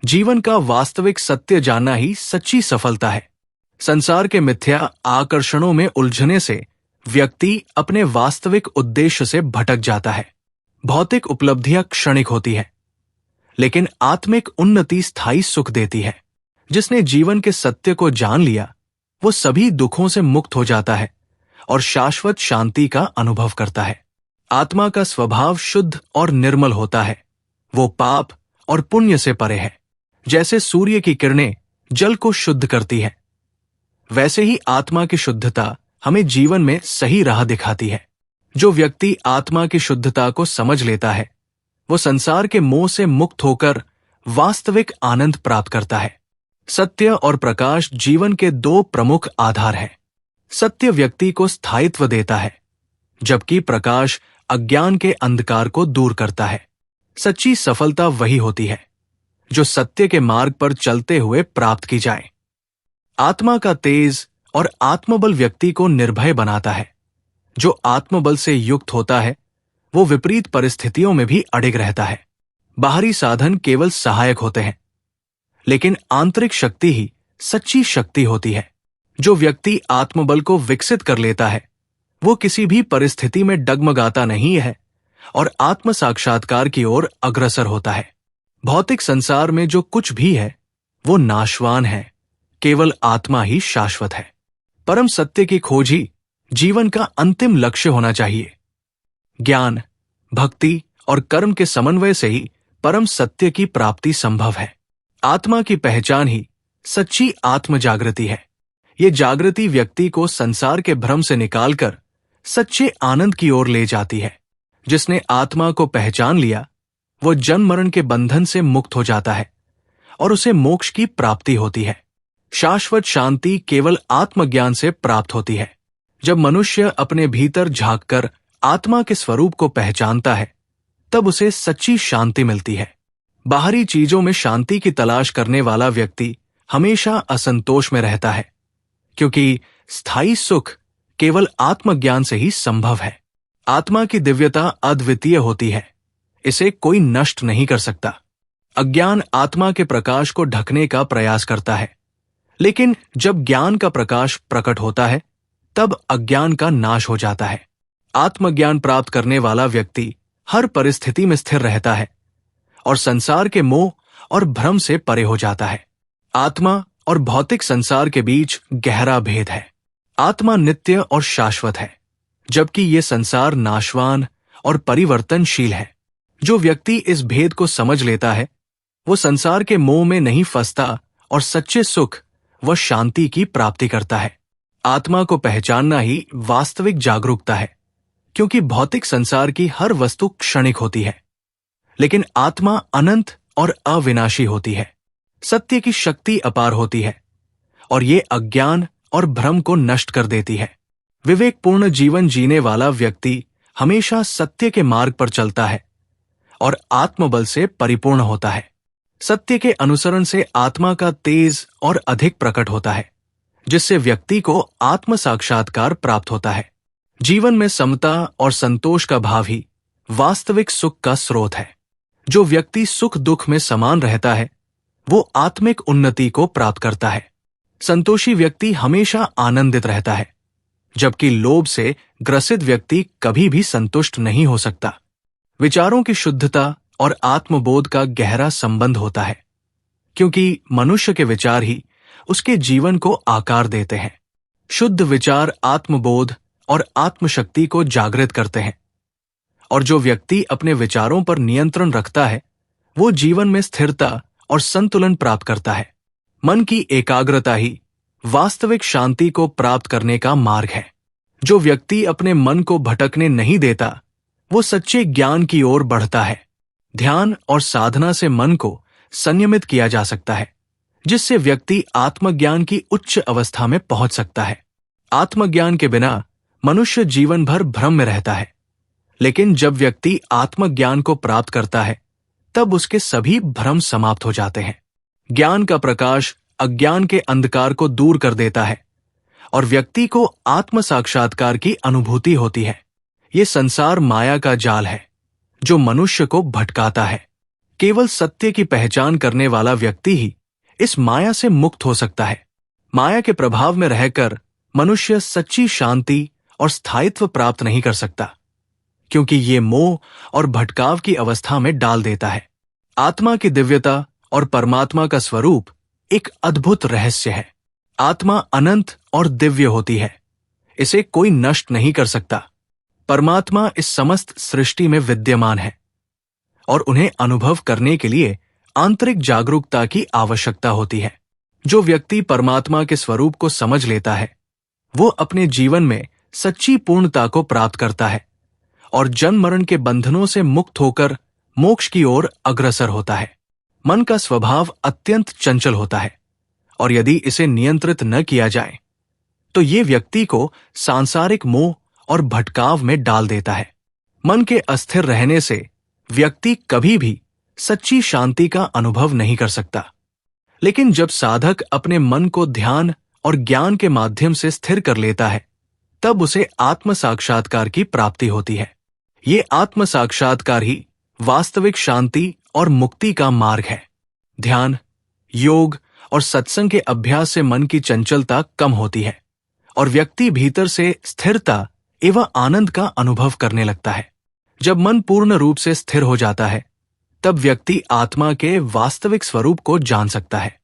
जीवन का वास्तविक सत्य जानना ही सच्ची सफलता है। संसार के मिथ्या आकर्षणों में उलझने से व्यक्ति अपने वास्तविक उद्देश्य से भटक जाता है। भौतिक उपलब्धियां क्षणिक होती है, लेकिन आत्मिक उन्नति स्थायी सुख देती है। जिसने जीवन के सत्य को जान लिया, वो सभी दुखों से मुक्त हो जाता है और शाश्वत शांति का अनुभव करता है। आत्मा का स्वभाव शुद्ध और निर्मल होता है। वो पाप और पुण्य से परे है। जैसे सूर्य की किरणें जल को शुद्ध करती है, वैसे ही आत्मा की शुद्धता हमें जीवन में सही राह दिखाती है। जो व्यक्ति आत्मा की शुद्धता को समझ लेता है, वो संसार के मोह से मुक्त होकर वास्तविक आनंद प्राप्त करता है। सत्य और प्रकाश जीवन के दो प्रमुख आधार हैं। सत्य व्यक्ति को स्थायित्व देता है, जबकि प्रकाश अज्ञान के अंधकार को दूर करता है। सच्ची सफलता वही होती है जो सत्य के मार्ग पर चलते हुए प्राप्त की जाए। आत्मा का तेज और आत्मबल व्यक्ति को निर्भय बनाता है। जो आत्मबल से युक्त होता है, वो विपरीत परिस्थितियों में भी अडिग रहता है। बाहरी साधन केवल सहायक होते हैं, लेकिन आंतरिक शक्ति ही सच्ची शक्ति होती है। जो व्यक्ति आत्मबल को विकसित कर लेता है, वो किसी भी परिस्थिति में डगमगाता नहीं है और आत्म साक्षात्कार की ओर अग्रसर होता है। भौतिक संसार में जो कुछ भी है, वो नाशवान है। केवल आत्मा ही शाश्वत है। परम सत्य की खोज ही जीवन का अंतिम लक्ष्य होना चाहिए। ज्ञान, भक्ति और कर्म के समन्वय से ही परम सत्य की प्राप्ति संभव है। आत्मा की पहचान ही सच्ची आत्म जागृति है। ये जागृति व्यक्ति को संसार के भ्रम से निकालकर सच्चे आनंद की ओर ले जाती है। जिसने आत्मा को पहचान लिया, वो जन्म मरण के बंधन से मुक्त हो जाता है और उसे मोक्ष की प्राप्ति होती है। शाश्वत शांति केवल आत्मज्ञान से प्राप्त होती है। जब मनुष्य अपने भीतर झांककर आत्मा के स्वरूप को पहचानता है, तब उसे सच्ची शांति मिलती है। बाहरी चीजों में शांति की तलाश करने वाला व्यक्ति हमेशा असंतोष में रहता है, क्योंकि स्थायी सुख केवल आत्मज्ञान से ही संभव है। आत्मा की दिव्यता अद्वितीय होती है। इसे कोई नष्ट नहीं कर सकता। अज्ञान आत्मा के प्रकाश को ढकने का प्रयास करता है, लेकिन जब ज्ञान का प्रकाश प्रकट होता है, तब अज्ञान का नाश हो जाता है। आत्मज्ञान प्राप्त करने वाला व्यक्ति हर परिस्थिति में स्थिर रहता है और संसार के मोह और भ्रम से परे हो जाता है। आत्मा और भौतिक संसार के बीच गहरा भेद है। आत्मा नित्य और शाश्वत है, जबकि ये संसार नाशवान और परिवर्तनशील है। जो व्यक्ति इस भेद को समझ लेता है, वो संसार के मोह में नहीं फंसता और सच्चे सुख व शांति की प्राप्ति करता है। आत्मा को पहचानना ही वास्तविक जागरूकता है, क्योंकि भौतिक संसार की हर वस्तु क्षणिक होती है, लेकिन आत्मा अनंत और अविनाशी होती है। सत्य की शक्ति अपार होती है और ये अज्ञान और भ्रम को नष्ट कर देती है। विवेकपूर्ण जीवन जीने वाला व्यक्ति हमेशा सत्य के मार्ग पर चलता है और आत्मबल से परिपूर्ण होता है। सत्य के अनुसरण से आत्मा का तेज और अधिक प्रकट होता है, जिससे व्यक्ति को आत्म साक्षात्कार प्राप्त होता है। जीवन में समता और संतोष का भाव ही वास्तविक सुख का स्रोत है। जो व्यक्ति सुख दुख में समान रहता है, वो आत्मिक उन्नति को प्राप्त करता है। संतोषी व्यक्ति हमेशा आनंदित रहता है, जबकि लोभ से ग्रसित व्यक्ति कभी भी संतुष्ट नहीं हो सकता। विचारों की शुद्धता और आत्मबोध का गहरा संबंध होता है, क्योंकि मनुष्य के विचार ही उसके जीवन को आकार देते हैं। शुद्ध विचार आत्मबोध और आत्मशक्ति को जागृत करते हैं, और जो व्यक्ति अपने विचारों पर नियंत्रण रखता है, वो जीवन में स्थिरता और संतुलन प्राप्त करता है। मन की एकाग्रता ही वास्तविक शांति को प्राप्त करने का मार्ग है। जो व्यक्ति अपने मन को भटकने नहीं देता, वो सच्चे ज्ञान की ओर बढ़ता है। ध्यान और साधना से मन को संयमित किया जा सकता है, जिससे व्यक्ति आत्मज्ञान की उच्च अवस्था में पहुंच सकता है। आत्मज्ञान के बिना मनुष्य जीवन भर भ्रम में रहता है, लेकिन जब व्यक्ति आत्मज्ञान को प्राप्त करता है, तब उसके सभी भ्रम समाप्त हो जाते हैं। ज्ञान का प्रकाश अज्ञान के अंधकार को दूर कर देता है और व्यक्ति को आत्म साक्षात्कार की अनुभूति होती है। ये संसार माया का जाल है, जो मनुष्य को भटकाता है। केवल सत्य की पहचान करने वाला व्यक्ति ही इस माया से मुक्त हो सकता है। माया के प्रभाव में रहकर मनुष्य सच्ची शांति और स्थायित्व प्राप्त नहीं कर सकता, क्योंकि ये मोह और भटकाव की अवस्था में डाल देता है। आत्मा की दिव्यता और परमात्मा का स्वरूप एक अद्भुत रहस्य है। आत्मा अनंत और दिव्य होती है, इसे कोई नष्ट नहीं कर सकता। परमात्मा इस समस्त सृष्टि में विद्यमान है और उन्हें अनुभव करने के लिए आंतरिक जागरूकता की आवश्यकता होती है। जो व्यक्ति परमात्मा के स्वरूप को समझ लेता है, वो अपने जीवन में सच्ची पूर्णता को प्राप्त करता है और जन्म मरण के बंधनों से मुक्त होकर मोक्ष की ओर अग्रसर होता है। मन का स्वभाव अत्यंत चंचल होता है और यदि इसे नियंत्रित न किया जाए तो ये व्यक्ति को सांसारिक मोह और भटकाव में डाल देता है। मन के अस्थिर रहने से व्यक्ति कभी भी सच्ची शांति का अनुभव नहीं कर सकता। लेकिन जब साधक अपने मन को ध्यान और ज्ञान के माध्यम से स्थिर कर लेता है, तब उसे आत्म साक्षात्कार की प्राप्ति होती है। ये आत्म साक्षात्कार ही वास्तविक शांति और मुक्ति का मार्ग है। ध्यान, योग और सत्संग के अभ्यास से मन की चंचलता कम होती है और व्यक्ति भीतर से स्थिरता एवं आनंद का अनुभव करने लगता है। जब मन पूर्ण रूप से स्थिर हो जाता है, तब व्यक्ति आत्मा के वास्तविक स्वरूप को जान सकता है।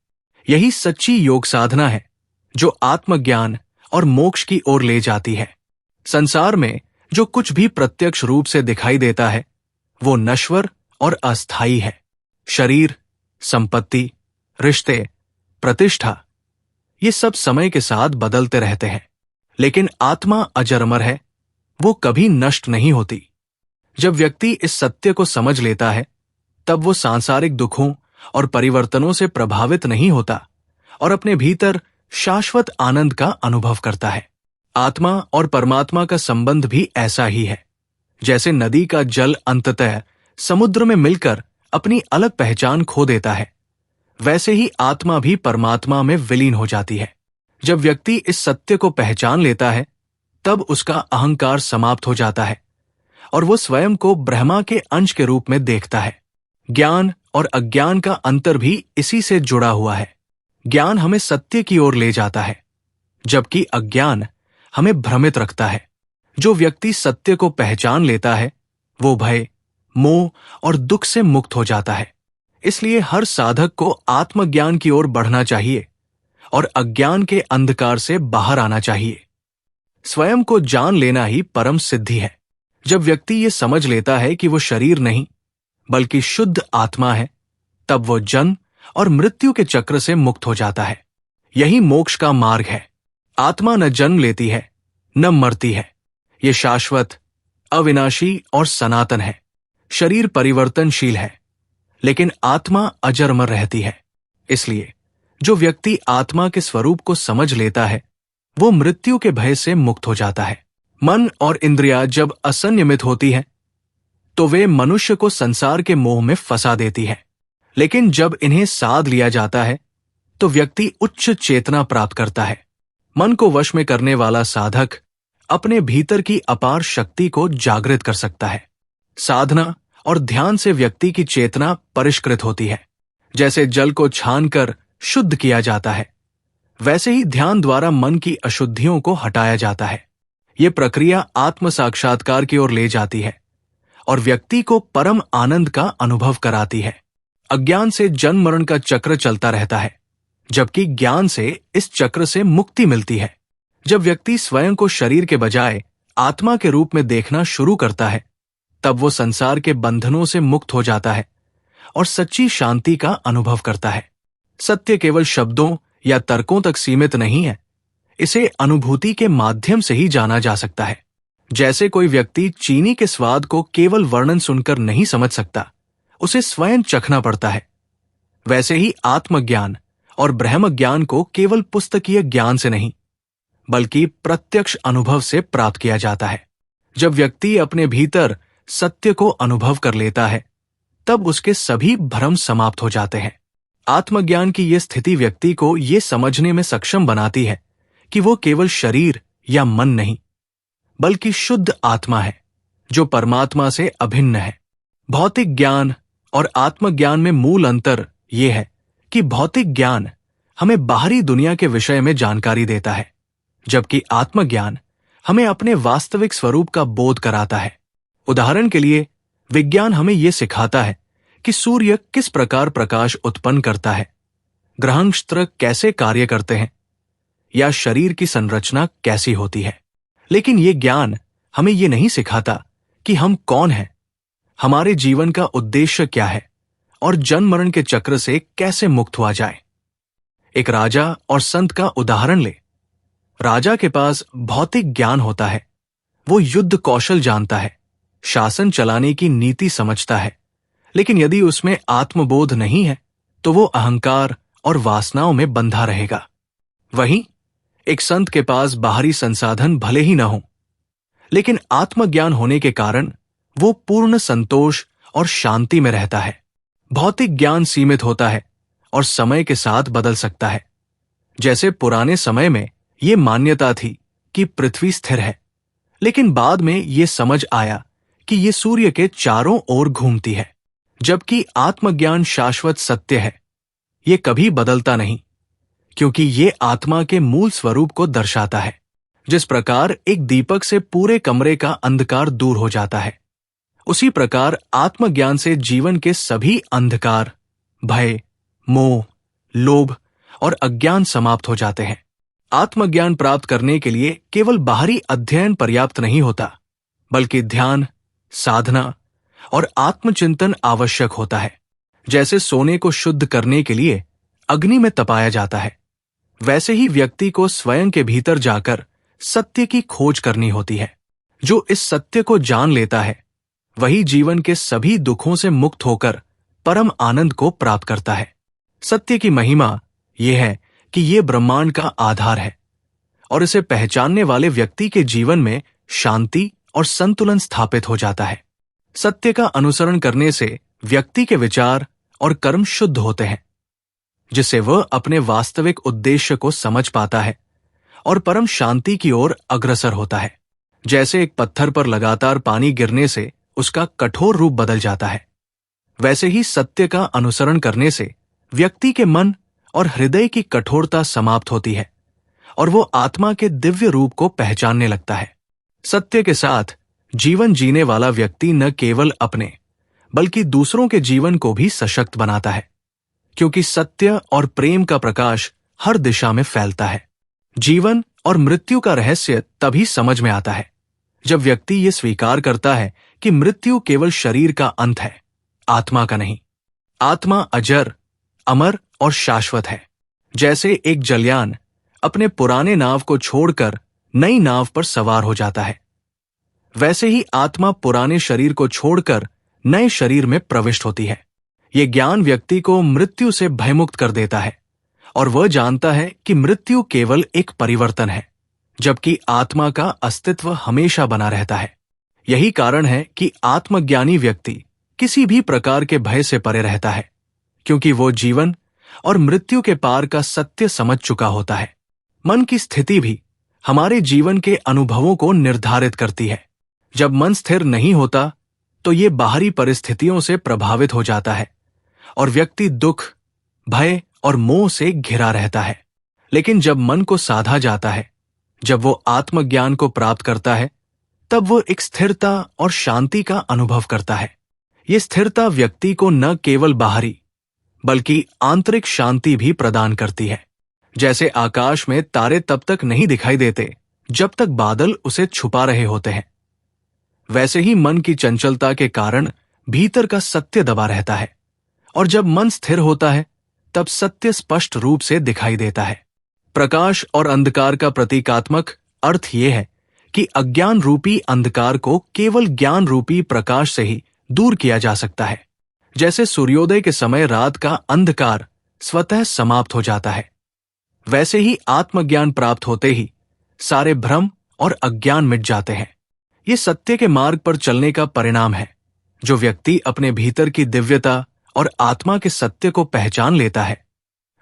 यही सच्ची योग साधना है जो आत्मज्ञान और मोक्ष की ओर ले जाती है। संसार में जो कुछ भी प्रत्यक्ष रूप से दिखाई देता है, वो नश्वर और अस्थायी है। शरीर, संपत्ति, रिश्ते, प्रतिष्ठा, ये सब समय के साथ बदलते रहते हैं, लेकिन आत्मा अजर-अमर है, वो कभी नष्ट नहीं होती। जब व्यक्ति इस सत्य को समझ लेता है, तब वो सांसारिक दुखों और परिवर्तनों से प्रभावित नहीं होता और अपने भीतर शाश्वत आनंद का अनुभव करता है। आत्मा और परमात्मा का संबंध भी ऐसा ही है। जैसे नदी का जल अंततः समुद्र में मिलकर अपनी अलग पहचान खो देता है, वैसे ही आत्मा भी परमात्मा में विलीन हो जाती है। जब व्यक्ति इस सत्य को पहचान लेता है, तब उसका अहंकार समाप्त हो जाता है और वो स्वयं को ब्रह्मा के अंश के रूप में देखता है। ज्ञान और अज्ञान का अंतर भी इसी से जुड़ा हुआ है। ज्ञान हमें सत्य की ओर ले जाता है, जबकि अज्ञान हमें भ्रमित रखता है। जो व्यक्ति सत्य को पहचान लेता है, वो भय, मोह और दुख से मुक्त हो जाता है। इसलिए हर साधक को आत्मज्ञान की ओर बढ़ना चाहिए और अज्ञान के अंधकार से बाहर आना चाहिए। स्वयं को जान लेना ही परम सिद्धि है। जब व्यक्ति ये समझ लेता है कि वो शरीर नहीं बल्कि शुद्ध आत्मा है, तब वो जन्म और मृत्यु के चक्र से मुक्त हो जाता है। यही मोक्ष का मार्ग है। आत्मा न जन्म लेती है, न मरती है। ये शाश्वत, अविनाशी और सनातन है। शरीर परिवर्तनशील है, लेकिन आत्मा अजर-अमर रहती है। इसलिए जो व्यक्ति आत्मा के स्वरूप को समझ लेता है, वो मृत्यु के भय से मुक्त हो जाता है। मन और इंद्रियां जब असंयमित होती हैं, तो वे मनुष्य को संसार के मोह में फंसा देती है। लेकिन जब इन्हें साध लिया जाता है, तो व्यक्ति उच्च चेतना प्राप्त करता है। मन को वश में करने वाला साधक अपने भीतर की अपार शक्ति को जागृत कर सकता है। साधना और ध्यान से व्यक्ति की चेतना परिष्कृत होती है। जैसे जल को छानकर शुद्ध किया जाता है, वैसे ही ध्यान द्वारा मन की अशुद्धियों को हटाया जाता है। ये प्रक्रिया आत्म साक्षात्कार की ओर ले जाती है और व्यक्ति को परम आनंद का अनुभव कराती है। अज्ञान से जन्म मरण का चक्र चलता रहता है, जबकि ज्ञान से इस चक्र से मुक्ति मिलती है। जब व्यक्ति स्वयं को शरीर के बजाय आत्मा के रूप में देखना शुरू करता है, तब वो संसार के बंधनों से मुक्त हो जाता है और सच्ची शांति का अनुभव करता है। सत्य केवल शब्दों या तर्कों तक सीमित नहीं है, इसे अनुभूति के माध्यम से ही जाना जा सकता है। जैसे कोई व्यक्ति चीनी के स्वाद को केवल वर्णन सुनकर नहीं समझ सकता, उसे स्वयं चखना पड़ता है, वैसे ही आत्मज्ञान और ब्रह्म ज्ञान को केवल पुस्तकीय ज्ञान से नहीं बल्कि प्रत्यक्ष अनुभव से प्राप्त किया जाता है। जब व्यक्ति अपने भीतर सत्य को अनुभव कर लेता है, तब उसके सभी भ्रम समाप्त हो जाते हैं। आत्मज्ञान की यह स्थिति व्यक्ति को यह समझने में सक्षम बनाती है कि वो केवल शरीर या मन नहीं बल्कि शुद्ध आत्मा है, जो परमात्मा से अभिन्न है। भौतिक ज्ञान और आत्मज्ञान में मूल अंतर यह है कि भौतिक ज्ञान हमें बाहरी दुनिया के विषय में जानकारी देता है, जबकि आत्मज्ञान हमें अपने वास्तविक स्वरूप का बोध कराता है। उदाहरण के लिए, विज्ञान हमें यह सिखाता है कि सूर्य किस प्रकार प्रकाश उत्पन्न करता है, ग्रह नक्षत्र कैसे कार्य करते हैं, या शरीर की संरचना कैसी होती है। लेकिन यह ज्ञान हमें यह नहीं सिखाता कि हम कौन हैं, हमारे जीवन का उद्देश्य क्या है और जन्म मरण के चक्र से कैसे मुक्त हुआ जाए। एक राजा और संत का उदाहरण ले। राजा के पास भौतिक ज्ञान होता है, वो युद्ध कौशल जानता है, शासन चलाने की नीति समझता है, लेकिन यदि उसमें आत्मबोध नहीं है तो वो अहंकार और वासनाओं में बंधा रहेगा। वहीं एक संत के पास बाहरी संसाधन भले ही न हो, लेकिन आत्मज्ञान होने के कारण वो पूर्ण संतोष और शांति में रहता है। भौतिक ज्ञान सीमित होता है और समय के साथ बदल सकता है। जैसे पुराने समय में ये मान्यता थी कि पृथ्वी स्थिर है, लेकिन बाद में ये समझ आया कि ये सूर्य के चारों ओर घूमती है। जबकि आत्मज्ञान शाश्वत सत्य है, ये कभी बदलता नहीं, क्योंकि ये आत्मा के मूल स्वरूप को दर्शाता है। जिस प्रकार एक दीपक से पूरे कमरे का अंधकार दूर हो जाता है, उसी प्रकार आत्मज्ञान से जीवन के सभी अंधकार, भय, मोह, लोभ और अज्ञान समाप्त हो जाते हैं। आत्मज्ञान प्राप्त करने के लिए केवल बाहरी अध्ययन पर्याप्त नहीं होता, बल्कि ध्यान, साधना और आत्मचिंतन आवश्यक होता है। जैसे सोने को शुद्ध करने के लिए अग्नि में तपाया जाता है, वैसे ही व्यक्ति को स्वयं के भीतर जाकर सत्य की खोज करनी होती है। जो इस सत्य को जान लेता है, वही जीवन के सभी दुखों से मुक्त होकर परम आनंद को प्राप्त करता है। सत्य की महिमा यह है कि यह ब्रह्मांड का आधार है और इसे पहचानने वाले व्यक्ति के जीवन में शांति और संतुलन स्थापित हो जाता है। सत्य का अनुसरण करने से व्यक्ति के विचार और कर्म शुद्ध होते हैं, जिससे वह अपने वास्तविक उद्देश्य को समझ पाता है और परम शांति की ओर अग्रसर होता है। जैसे एक पत्थर पर लगातार पानी गिरने से उसका कठोर रूप बदल जाता है, वैसे ही सत्य का अनुसरण करने से व्यक्ति के मन और हृदय की कठोरता समाप्त होती है और वो आत्मा के दिव्य रूप को पहचानने लगता है। सत्य के साथ जीवन जीने वाला व्यक्ति न केवल अपने बल्कि दूसरों के जीवन को भी सशक्त बनाता है, क्योंकि सत्य और प्रेम का प्रकाश हर दिशा में फैलता है। जीवन और मृत्यु का रहस्य तभी समझ में आता है जब व्यक्ति ये स्वीकार करता है कि मृत्यु केवल शरीर का अंत है, आत्मा का नहीं। आत्मा अजर, अमर और शाश्वत है। जैसे एक जलयान अपने पुराने नाव को छोड़कर नई नाव पर सवार हो जाता है, वैसे ही आत्मा पुराने शरीर को छोड़कर नए शरीर में प्रविष्ट होती है। ये ज्ञान व्यक्ति को मृत्यु से भयमुक्त कर देता है और वह जानता है कि मृत्यु केवल एक परिवर्तन है, जबकि आत्मा का अस्तित्व हमेशा बना रहता है। यही कारण है कि आत्मज्ञानी व्यक्ति किसी भी प्रकार के भय से परे रहता है, क्योंकि वो जीवन और मृत्यु के पार का सत्य समझ चुका होता है। मन की स्थिति भी हमारे जीवन के अनुभवों को निर्धारित करती है। जब मन स्थिर नहीं होता तो ये बाहरी परिस्थितियों से प्रभावित हो जाता है और व्यक्ति दुख, भय और मोह से घिरा रहता है। लेकिन जब मन को साधा जाता है, जब वो आत्मज्ञान को प्राप्त करता है, तब वो एक स्थिरता और शांति का अनुभव करता है। ये स्थिरता व्यक्ति को न केवल बाहरी बल्कि आंतरिक शांति भी प्रदान करती है। जैसे आकाश में तारे तब तक नहीं दिखाई देते जब तक बादल उसे छुपा रहे होते हैं, वैसे ही मन की चंचलता के कारण भीतर का सत्य दबा रहता है, और जब मन स्थिर होता है तब सत्य स्पष्ट रूप से दिखाई देता है। प्रकाश और अंधकार का प्रतीकात्मक अर्थ यह है कि अज्ञान रूपी अंधकार को केवल ज्ञान रूपी प्रकाश से ही दूर किया जा सकता है। जैसे सूर्योदय के समय रात का अंधकार स्वतः समाप्त हो जाता है, वैसे ही आत्मज्ञान प्राप्त होते ही सारे भ्रम और अज्ञान मिट जाते हैं। ये सत्य के मार्ग पर चलने का परिणाम है। जो व्यक्ति अपने भीतर की दिव्यता और आत्मा के सत्य को पहचान लेता है,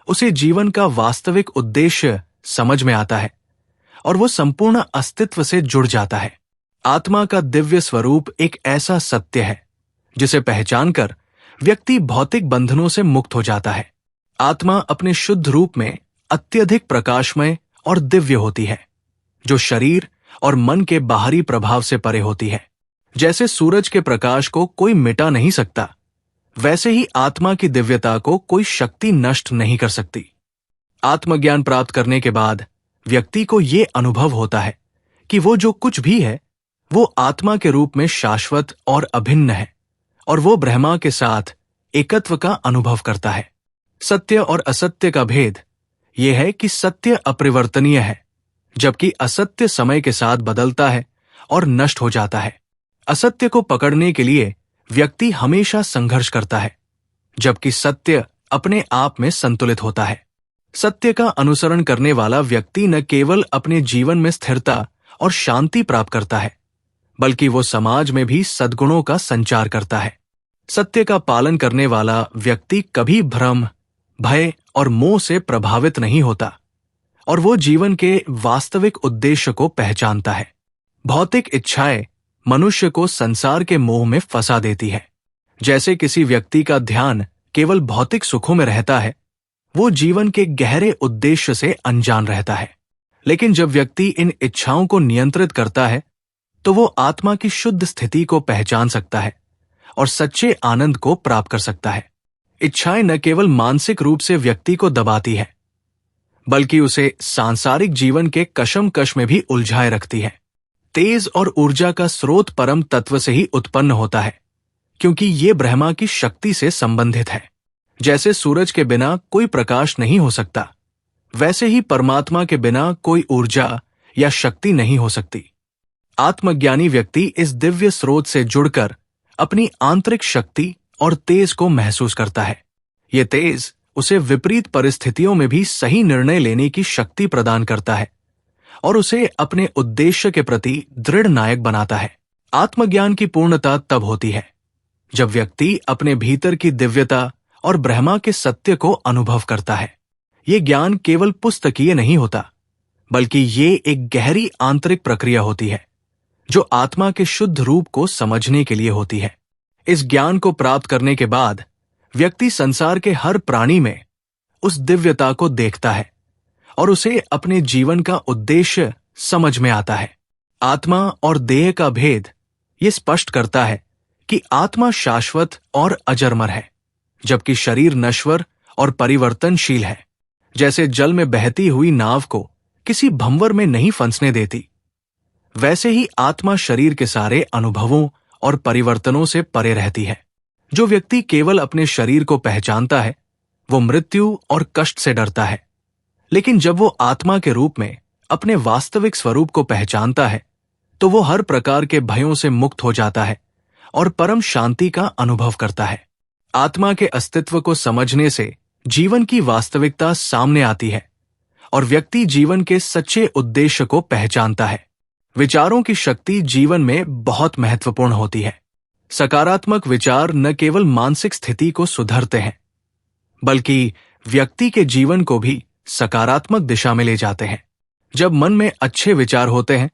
उसे जीवन का वास्तविक उद्देश्य समझ में आता है और वो संपूर्ण अस्तित्व से जुड़ जाता है। आत्मा का दिव्य स्वरूप एक ऐसा सत्य है जिसे पहचानकर व्यक्ति भौतिक बंधनों से मुक्त हो जाता है। आत्मा अपने शुद्ध रूप में अत्यधिक प्रकाशमय और दिव्य होती है, जो शरीर और मन के बाहरी प्रभाव से परे होती है। जैसे सूरज के प्रकाश को कोई मिटा नहीं सकता, वैसे ही आत्मा की दिव्यता को कोई शक्ति नष्ट नहीं कर सकती। आत्मज्ञान प्राप्त करने के बाद व्यक्ति को ये अनुभव होता है कि वो जो कुछ भी है वो आत्मा के रूप में शाश्वत और अभिन्न है, और वो ब्रह्मा के साथ एकत्व का अनुभव करता है। सत्य और असत्य का भेद यह है कि सत्य अपरिवर्तनीय है, जबकि असत्य समय के साथ बदलता है और नष्ट हो जाता है। असत्य को पकड़ने के लिए व्यक्ति हमेशा संघर्ष करता है, जबकि सत्य अपने आप में संतुलित होता है। सत्य का अनुसरण करने वाला व्यक्ति न केवल अपने जीवन में स्थिरता और शांति प्राप्त करता है, बल्कि वो समाज में भी सद्गुणों का संचार करता है। सत्य का पालन करने वाला व्यक्ति कभी भ्रम, भय और मोह से प्रभावित नहीं होता, और वो जीवन के वास्तविक उद्देश्य को पहचानता है। भौतिक इच्छाएं मनुष्य को संसार के मोह में फंसा देती है। जैसे किसी व्यक्ति का ध्यान केवल भौतिक सुखों में रहता है, वो जीवन के गहरे उद्देश्य से अनजान रहता है। लेकिन जब व्यक्ति इन इच्छाओं को नियंत्रित करता है, तो वो आत्मा की शुद्ध स्थिति को पहचान सकता है और सच्चे आनंद को प्राप्त कर सकता है। इच्छाएं न केवल मानसिक रूप से व्यक्ति को दबाती है, बल्कि उसे सांसारिक जीवन के कशमकश में भी उलझाए रखती है। तेज और ऊर्जा का स्रोत परम तत्व से ही उत्पन्न होता है, क्योंकि ये ब्रह्मा की शक्ति से संबंधित है। जैसे सूरज के बिना कोई प्रकाश नहीं हो सकता, वैसे ही परमात्मा के बिना कोई ऊर्जा या शक्ति नहीं हो सकती। आत्मज्ञानी व्यक्ति इस दिव्य स्रोत से जुड़कर अपनी आंतरिक शक्ति और तेज को महसूस करता है। ये तेज उसे विपरीत परिस्थितियों में भी सही निर्णय लेने की शक्ति प्रदान करता है और उसे अपने उद्देश्य के प्रति दृढ़ नायक बनाता है। आत्मज्ञान की पूर्णता तब होती है जब व्यक्ति अपने भीतर की दिव्यता और ब्रह्मा के सत्य को अनुभव करता है। ये ज्ञान केवल पुस्तकीय नहीं होता, बल्कि ये एक गहरी आंतरिक प्रक्रिया होती है जो आत्मा के शुद्ध रूप को समझने के लिए होती है। इस ज्ञान को प्राप्त करने के बाद व्यक्ति संसार के हर प्राणी में उस दिव्यता को देखता है और उसे अपने जीवन का उद्देश्य समझ में आता है। आत्मा और देह का भेद ये स्पष्ट करता है कि आत्मा शाश्वत और अजरमर है, जबकि शरीर नश्वर और परिवर्तनशील है। जैसे जल में बहती हुई नाव को किसी भंवर में नहीं फंसने देती, वैसे ही आत्मा शरीर के सारे अनुभवों और परिवर्तनों से परे रहती है। जो व्यक्ति केवल अपने शरीर को पहचानता है, वो मृत्यु और कष्ट से डरता है। लेकिन जब वो आत्मा के रूप में अपने वास्तविक स्वरूप को पहचानता है, तो वो हर प्रकार के भयों से मुक्त हो जाता है और परम शांति का अनुभव करता है। आत्मा के अस्तित्व को समझने से जीवन की वास्तविकता सामने आती है और व्यक्ति जीवन के सच्चे उद्देश्य को पहचानता है। विचारों की शक्ति जीवन में बहुत महत्वपूर्ण होती है। सकारात्मक विचार न केवल मानसिक स्थिति को सुधारते हैं, बल्कि व्यक्ति के जीवन को भी सकारात्मक दिशा में ले जाते हैं। जब मन में अच्छे विचार होते हैं,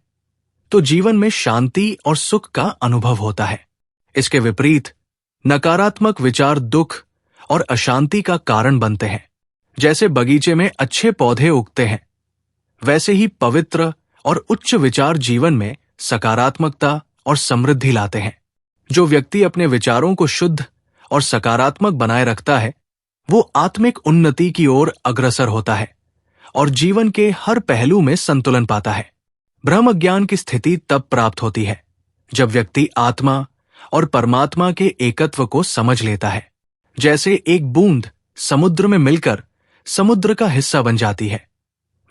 तो जीवन में शांति और सुख का अनुभव होता है। इसके विपरीत नकारात्मक विचार दुख और अशांति का कारण बनते हैं। जैसे बगीचे में अच्छे पौधे उगते हैं, वैसे ही पवित्र और उच्च विचार जीवन में सकारात्मकता और समृद्धि लाते हैं। जो व्यक्ति अपने विचारों को शुद्ध और सकारात्मक बनाए रखता है, वो आत्मिक उन्नति की ओर अग्रसर होता है और जीवन के हर पहलू में संतुलन पाता है। ब्रह्म ज्ञान की स्थिति तब प्राप्त होती है जब व्यक्ति आत्मा और परमात्मा के एकत्व को समझ लेता है। जैसे एक बूंद समुद्र में मिलकर समुद्र का हिस्सा बन जाती है,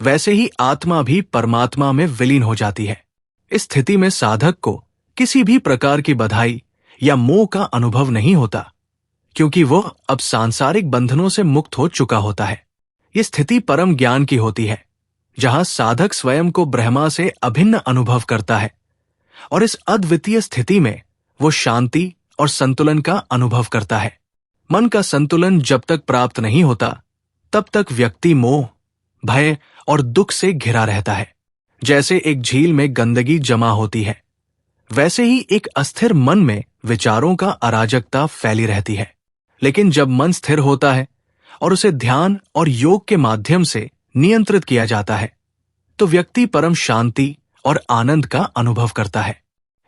वैसे ही आत्मा भी परमात्मा में विलीन हो जाती है। इस स्थिति में साधक को किसी भी प्रकार की बधाई या मोह का अनुभव नहीं होता, क्योंकि वह अब सांसारिक बंधनों से मुक्त हो चुका होता है। ये स्थिति परम ज्ञान की होती है, जहां साधक स्वयं को ब्रह्मा से अभिन्न अनुभव करता है, और इस अद्वितीय स्थिति में वो शांति और संतुलन का अनुभव करता है। मन का संतुलन जब तक प्राप्त नहीं होता, तब तक व्यक्ति मोह, भय और दुख से घिरा रहता है। जैसे एक झील में गंदगी जमा होती है, वैसे ही एक अस्थिर मन में विचारों का अराजकता फैली रहती है। लेकिन जब मन स्थिर होता है और उसे ध्यान और योग के माध्यम से नियंत्रित किया जाता है तो व्यक्ति परम शांति और आनंद का अनुभव करता है।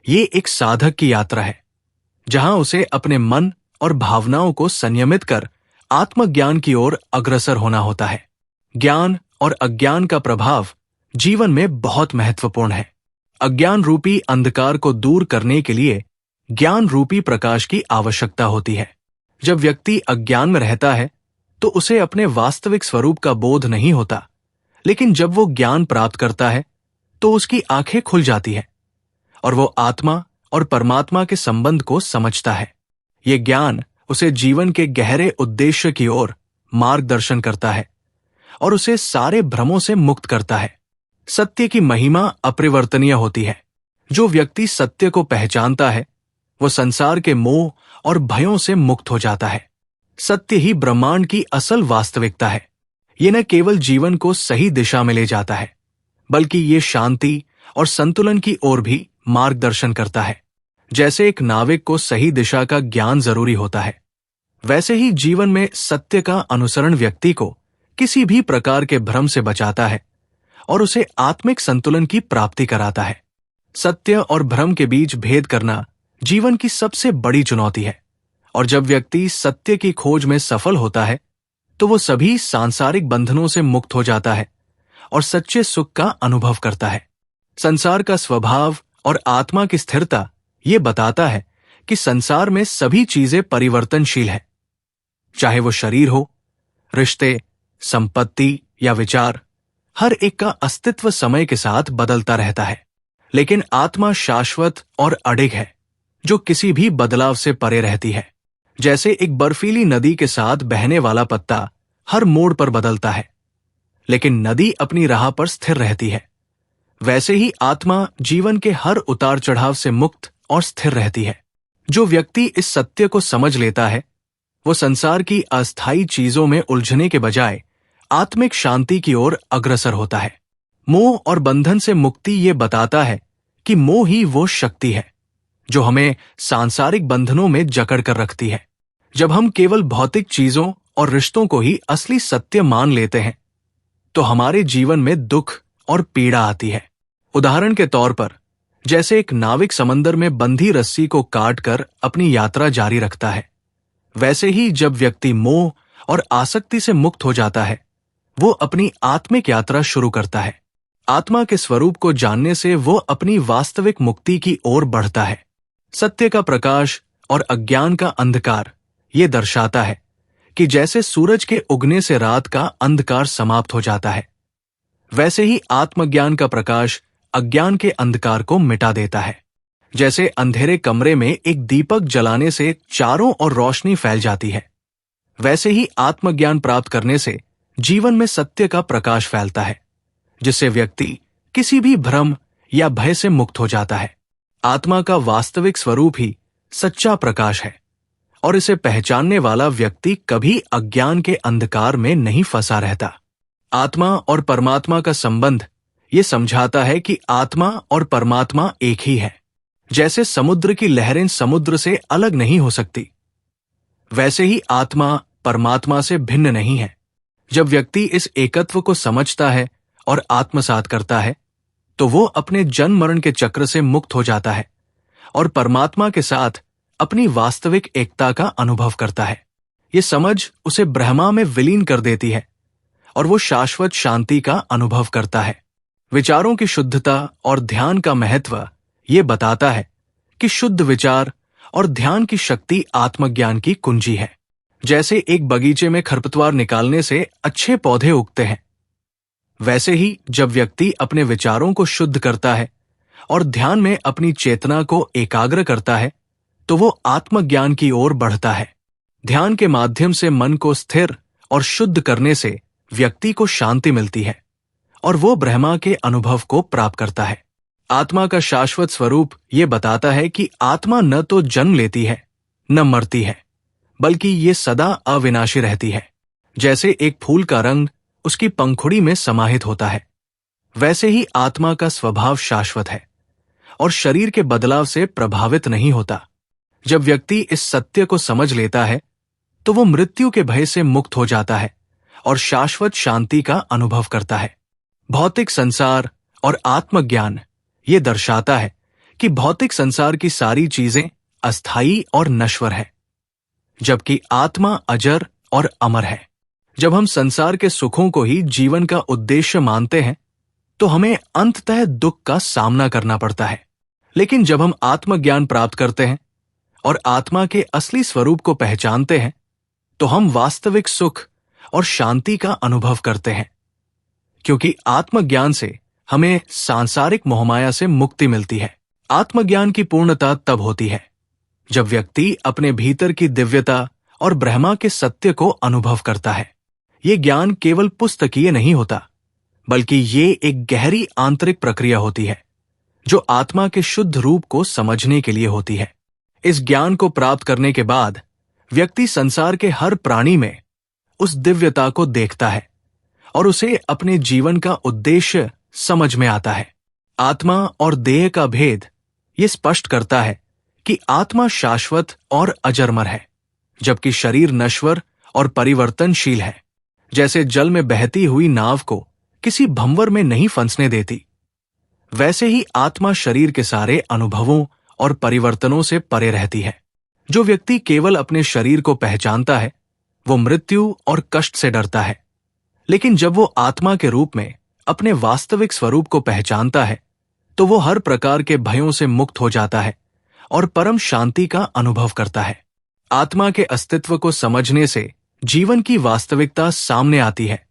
ये एक साधक की यात्रा है जहां उसे अपने मन और भावनाओं को संयमित कर आत्मज्ञान की ओर अग्रसर होना होता है। ज्ञान और अज्ञान का प्रभाव जीवन में बहुत महत्वपूर्ण है। अज्ञान रूपी अंधकार को दूर करने के लिए ज्ञान रूपी प्रकाश की आवश्यकता होती है। जब व्यक्ति अज्ञान में रहता है तो उसे अपने वास्तविक स्वरूप का बोध नहीं होता, लेकिन जब वो ज्ञान प्राप्त करता है तो उसकी आंखें खुल जाती है और वो आत्मा और परमात्मा के संबंध को समझता है। ये ज्ञान उसे जीवन के गहरे उद्देश्य की ओर मार्गदर्शन करता है और उसे सारे भ्रमों से मुक्त करता है। सत्य की महिमा अपरिवर्तनीय होती है। जो व्यक्ति सत्य को पहचानता है वो संसार के मोह और भयों से मुक्त हो जाता है। सत्य ही ब्रह्मांड की असल वास्तविकता है। ये न केवल जीवन को सही दिशा में ले जाता है, बल्कि ये शांति और संतुलन की ओर भी मार्गदर्शन करता है। जैसे एक नाविक को सही दिशा का ज्ञान जरूरी होता है, वैसे ही जीवन में सत्य का अनुसरण व्यक्ति को किसी भी प्रकार के भ्रम से बचाता है और उसे आत्मिक संतुलन की प्राप्ति कराता है। सत्य और भ्रम के बीच भेद करना जीवन की सबसे बड़ी चुनौती है, और जब व्यक्ति सत्य की खोज में सफल होता है तो वो सभी सांसारिक बंधनों से मुक्त हो जाता है और सच्चे सुख का अनुभव करता है। संसार का स्वभाव और आत्मा की स्थिरता ये बताता है कि संसार में सभी चीजें परिवर्तनशील है। चाहे वो शरीर हो, रिश्ते, संपत्ति या विचार, हर एक का अस्तित्व समय के साथ बदलता रहता है, लेकिन आत्मा शाश्वत और अडिग है जो किसी भी बदलाव से परे रहती है। जैसे एक बर्फीली नदी के साथ बहने वाला पत्ता हर मोड़ पर बदलता है, लेकिन नदी अपनी राह पर स्थिर रहती है, वैसे ही आत्मा जीवन के हर उतार चढ़ाव से मुक्त और स्थिर रहती है। जो व्यक्ति इस सत्य को समझ लेता है वो संसार की अस्थायी चीजों में उलझने के बजाय आत्मिक शांति की ओर अग्रसर होता है। मोह और बंधन से मुक्ति ये बताता है कि मोह ही वो शक्ति है जो हमें सांसारिक बंधनों में जकड़ कर रखती है। जब हम केवल भौतिक चीजों और रिश्तों को ही असली सत्य मान लेते हैं तो हमारे जीवन में दुख और पीड़ा आती है। उदाहरण के तौर पर, जैसे एक नाविक समंदर में बंधी रस्सी को काट कर अपनी यात्रा जारी रखता है, वैसे ही जब व्यक्ति मोह और आसक्ति से मुक्त हो जाता है वो अपनी आत्मिक यात्रा शुरू करता है। आत्मा के स्वरूप को जानने से वो अपनी वास्तविक मुक्ति की ओर बढ़ता है। सत्य का प्रकाश और अज्ञान का अंधकार ये दर्शाता है कि जैसे सूरज के उगने से रात का अंधकार समाप्त हो जाता है, वैसे ही आत्मज्ञान का प्रकाश अज्ञान के अंधकार को मिटा देता है। जैसे अंधेरे कमरे में एक दीपक जलाने से चारों ओर रोशनी फैल जाती है, वैसे ही आत्मज्ञान प्राप्त करने से जीवन में सत्य का प्रकाश फैलता है, जिससे व्यक्ति किसी भी भ्रम या भय से मुक्त हो जाता है। आत्मा का वास्तविक स्वरूप ही सच्चा प्रकाश है और इसे पहचानने वाला व्यक्ति कभी अज्ञान के अंधकार में नहीं फंसा रहता। आत्मा और परमात्मा का संबंध ये समझाता है कि आत्मा और परमात्मा एक ही है। जैसे समुद्र की लहरें समुद्र से अलग नहीं हो सकती, वैसे ही आत्मा परमात्मा से भिन्न नहीं है। जब व्यक्ति इस एकत्व को समझता है और आत्मसात करता है तो वो अपने जन्म मरण के चक्र से मुक्त हो जाता है और परमात्मा के साथ अपनी वास्तविक एकता का अनुभव करता है। ये समझ उसे ब्रह्मा में विलीन कर देती है और वो शाश्वत शांति का अनुभव करता है। विचारों की शुद्धता और ध्यान का महत्व ये बताता है कि शुद्ध विचार और ध्यान की शक्ति आत्मज्ञान की कुंजी है। जैसे एक बगीचे में खरपतवार निकालने से अच्छे पौधे उगते हैं, वैसे ही जब व्यक्ति अपने विचारों को शुद्ध करता है और ध्यान में अपनी चेतना को एकाग्र करता है तो वो आत्मज्ञान की ओर बढ़ता है। ध्यान के माध्यम से मन को स्थिर और शुद्ध करने से व्यक्ति को शांति मिलती है और वो ब्रह्मा के अनुभव को प्राप्त करता है। आत्मा का शाश्वत स्वरूप ये बताता है कि आत्मा न तो जन्म लेती है न मरती है, बल्कि ये सदा अविनाशी रहती है। जैसे एक फूल का रंग उसकी पंखुड़ी में समाहित होता है, वैसे ही आत्मा का स्वभाव शाश्वत है और शरीर के बदलाव से प्रभावित नहीं होता। जब व्यक्ति इस सत्य को समझ लेता है तो वो मृत्यु के भय से मुक्त हो जाता है और शाश्वत शांति का अनुभव करता है। भौतिक संसार और आत्मज्ञान ये दर्शाता है कि भौतिक संसार की सारी चीजें अस्थायी और नश्वर है, जबकि आत्मा अजर और अमर है। जब हम संसार के सुखों को ही जीवन का उद्देश्य मानते हैं तो हमें अंततः दुख का सामना करना पड़ता है। लेकिन जब हम आत्मज्ञान प्राप्त करते हैं और आत्मा के असली स्वरूप को पहचानते हैं तो हम वास्तविक सुख और शांति का अनुभव करते हैं, क्योंकि आत्मज्ञान से हमें सांसारिक मोहमाया से मुक्ति मिलती है। आत्मज्ञान की पूर्णता तब होती है जब व्यक्ति अपने भीतर की दिव्यता और ब्रह्मा के सत्य को अनुभव करता है। ये ज्ञान केवल पुस्तकीय नहीं होता, बल्कि ये एक गहरी आंतरिक प्रक्रिया होती है जो आत्मा के शुद्ध रूप को समझने के लिए होती है। इस ज्ञान को प्राप्त करने के बाद व्यक्ति संसार के हर प्राणी में उस दिव्यता को देखता है और उसे अपने जीवन का उद्देश्य समझ में आता है। आत्मा और देह का भेद ये स्पष्ट करता है कि आत्मा शाश्वत और अजरमर है, जबकि शरीर नश्वर और परिवर्तनशील है। जैसे जल में बहती हुई नाव को किसी भंवर में नहीं फंसने देती, वैसे ही आत्मा शरीर के सारे अनुभवों और परिवर्तनों से परे रहती है। जो व्यक्ति केवल अपने शरीर को पहचानता है वो मृत्यु और कष्ट से डरता है, लेकिन जब वो आत्मा के रूप में अपने वास्तविक स्वरूप को पहचानता है तो वो हर प्रकार के भयों से मुक्त हो जाता है और परम शांति का अनुभव करता है। आत्मा के अस्तित्व को समझने से जीवन की वास्तविकता सामने आती है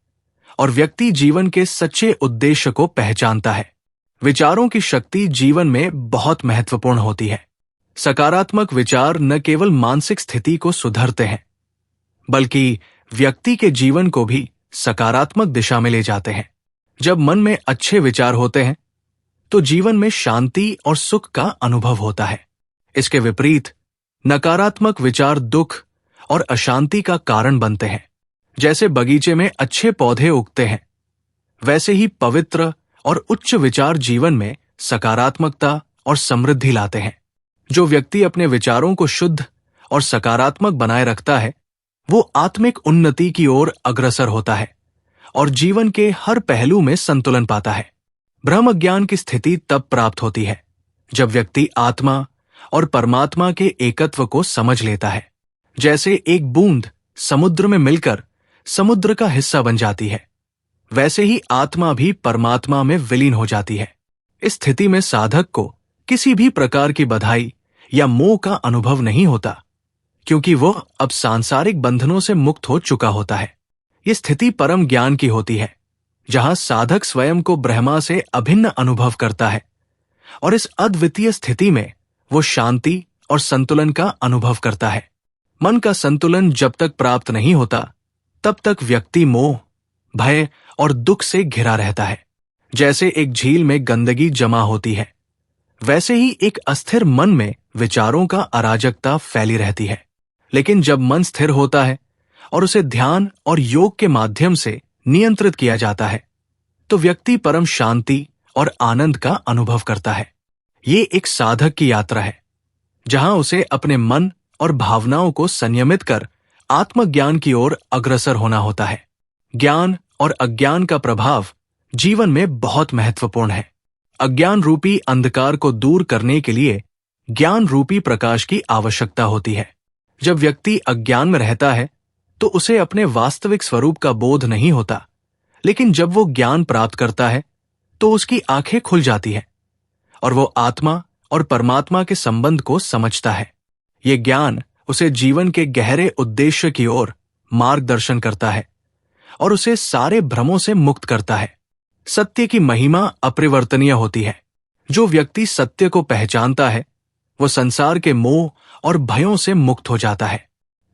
और व्यक्ति जीवन के सच्चे उद्देश्य को पहचानता है। विचारों की शक्ति जीवन में बहुत महत्वपूर्ण होती है। सकारात्मक विचार न केवल मानसिक स्थिति को सुधारते हैं, बल्कि व्यक्ति के जीवन को भी सकारात्मक दिशा में ले जाते हैं। जब मन में अच्छे विचार होते हैं तो जीवन में शांति और सुख का अनुभव होता है। इसके विपरीत नकारात्मक विचार दुख और अशांति का कारण बनते हैं। जैसे बगीचे में अच्छे पौधे उगते हैं, वैसे ही पवित्र और उच्च विचार जीवन में सकारात्मकता और समृद्धि लाते हैं। जो व्यक्ति अपने विचारों को शुद्ध और सकारात्मक बनाए रखता है वो आत्मिक उन्नति की ओर अग्रसर होता है और जीवन के हर पहलू में संतुलन पाता है। ब्रह्म ज्ञान की स्थिति तब प्राप्त होती है जब व्यक्ति आत्मा और परमात्मा के एकत्व को समझ लेता है। जैसे एक बूंद समुद्र में मिलकर समुद्र का हिस्सा बन जाती है, वैसे ही आत्मा भी परमात्मा में विलीन हो जाती है। इस स्थिति में साधक को किसी भी प्रकार की बधाई या मोह का अनुभव नहीं होता, क्योंकि वह अब सांसारिक बंधनों से मुक्त हो चुका होता है। ये स्थिति परम ज्ञान की होती है, जहां साधक स्वयं को ब्रह्मा से अभिन्न अनुभव करता है और इस अद्वितीय स्थिति में वो शांति और संतुलन का अनुभव करता है। मन का संतुलन जब तक प्राप्त नहीं होता तब तक व्यक्ति मोह, भय और दुख से घिरा रहता है। जैसे एक झील में गंदगी जमा होती है, वैसे ही एक अस्थिर मन में विचारों का अराजकता फैली रहती है। लेकिन जब मन स्थिर होता है और उसे ध्यान और योग के माध्यम से नियंत्रित किया जाता है तो व्यक्ति परम शांति और आनंद का अनुभव करता है। ये एक साधक की यात्रा है, जहां उसे अपने मन और भावनाओं को संयमित कर आत्मज्ञान की ओर अग्रसर होना होता है। ज्ञान और अज्ञान का प्रभाव जीवन में बहुत महत्वपूर्ण है। अज्ञान रूपी अंधकार को दूर करने के लिए ज्ञान रूपी प्रकाश की आवश्यकता होती है। जब व्यक्ति अज्ञान में रहता है तो उसे अपने वास्तविक स्वरूप का बोध नहीं होता, लेकिन जब वो ज्ञान प्राप्त करता है तो उसकी आंखें खुल जाती है और वो आत्मा और परमात्मा के संबंध को समझता है। ये ज्ञान उसे जीवन के गहरे उद्देश्य की ओर मार्गदर्शन करता है और उसे सारे भ्रमों से मुक्त करता है। सत्य की महिमा अपरिवर्तनीय होती है। जो व्यक्ति सत्य को पहचानता है वो संसार के मोह और भयों से मुक्त हो जाता है।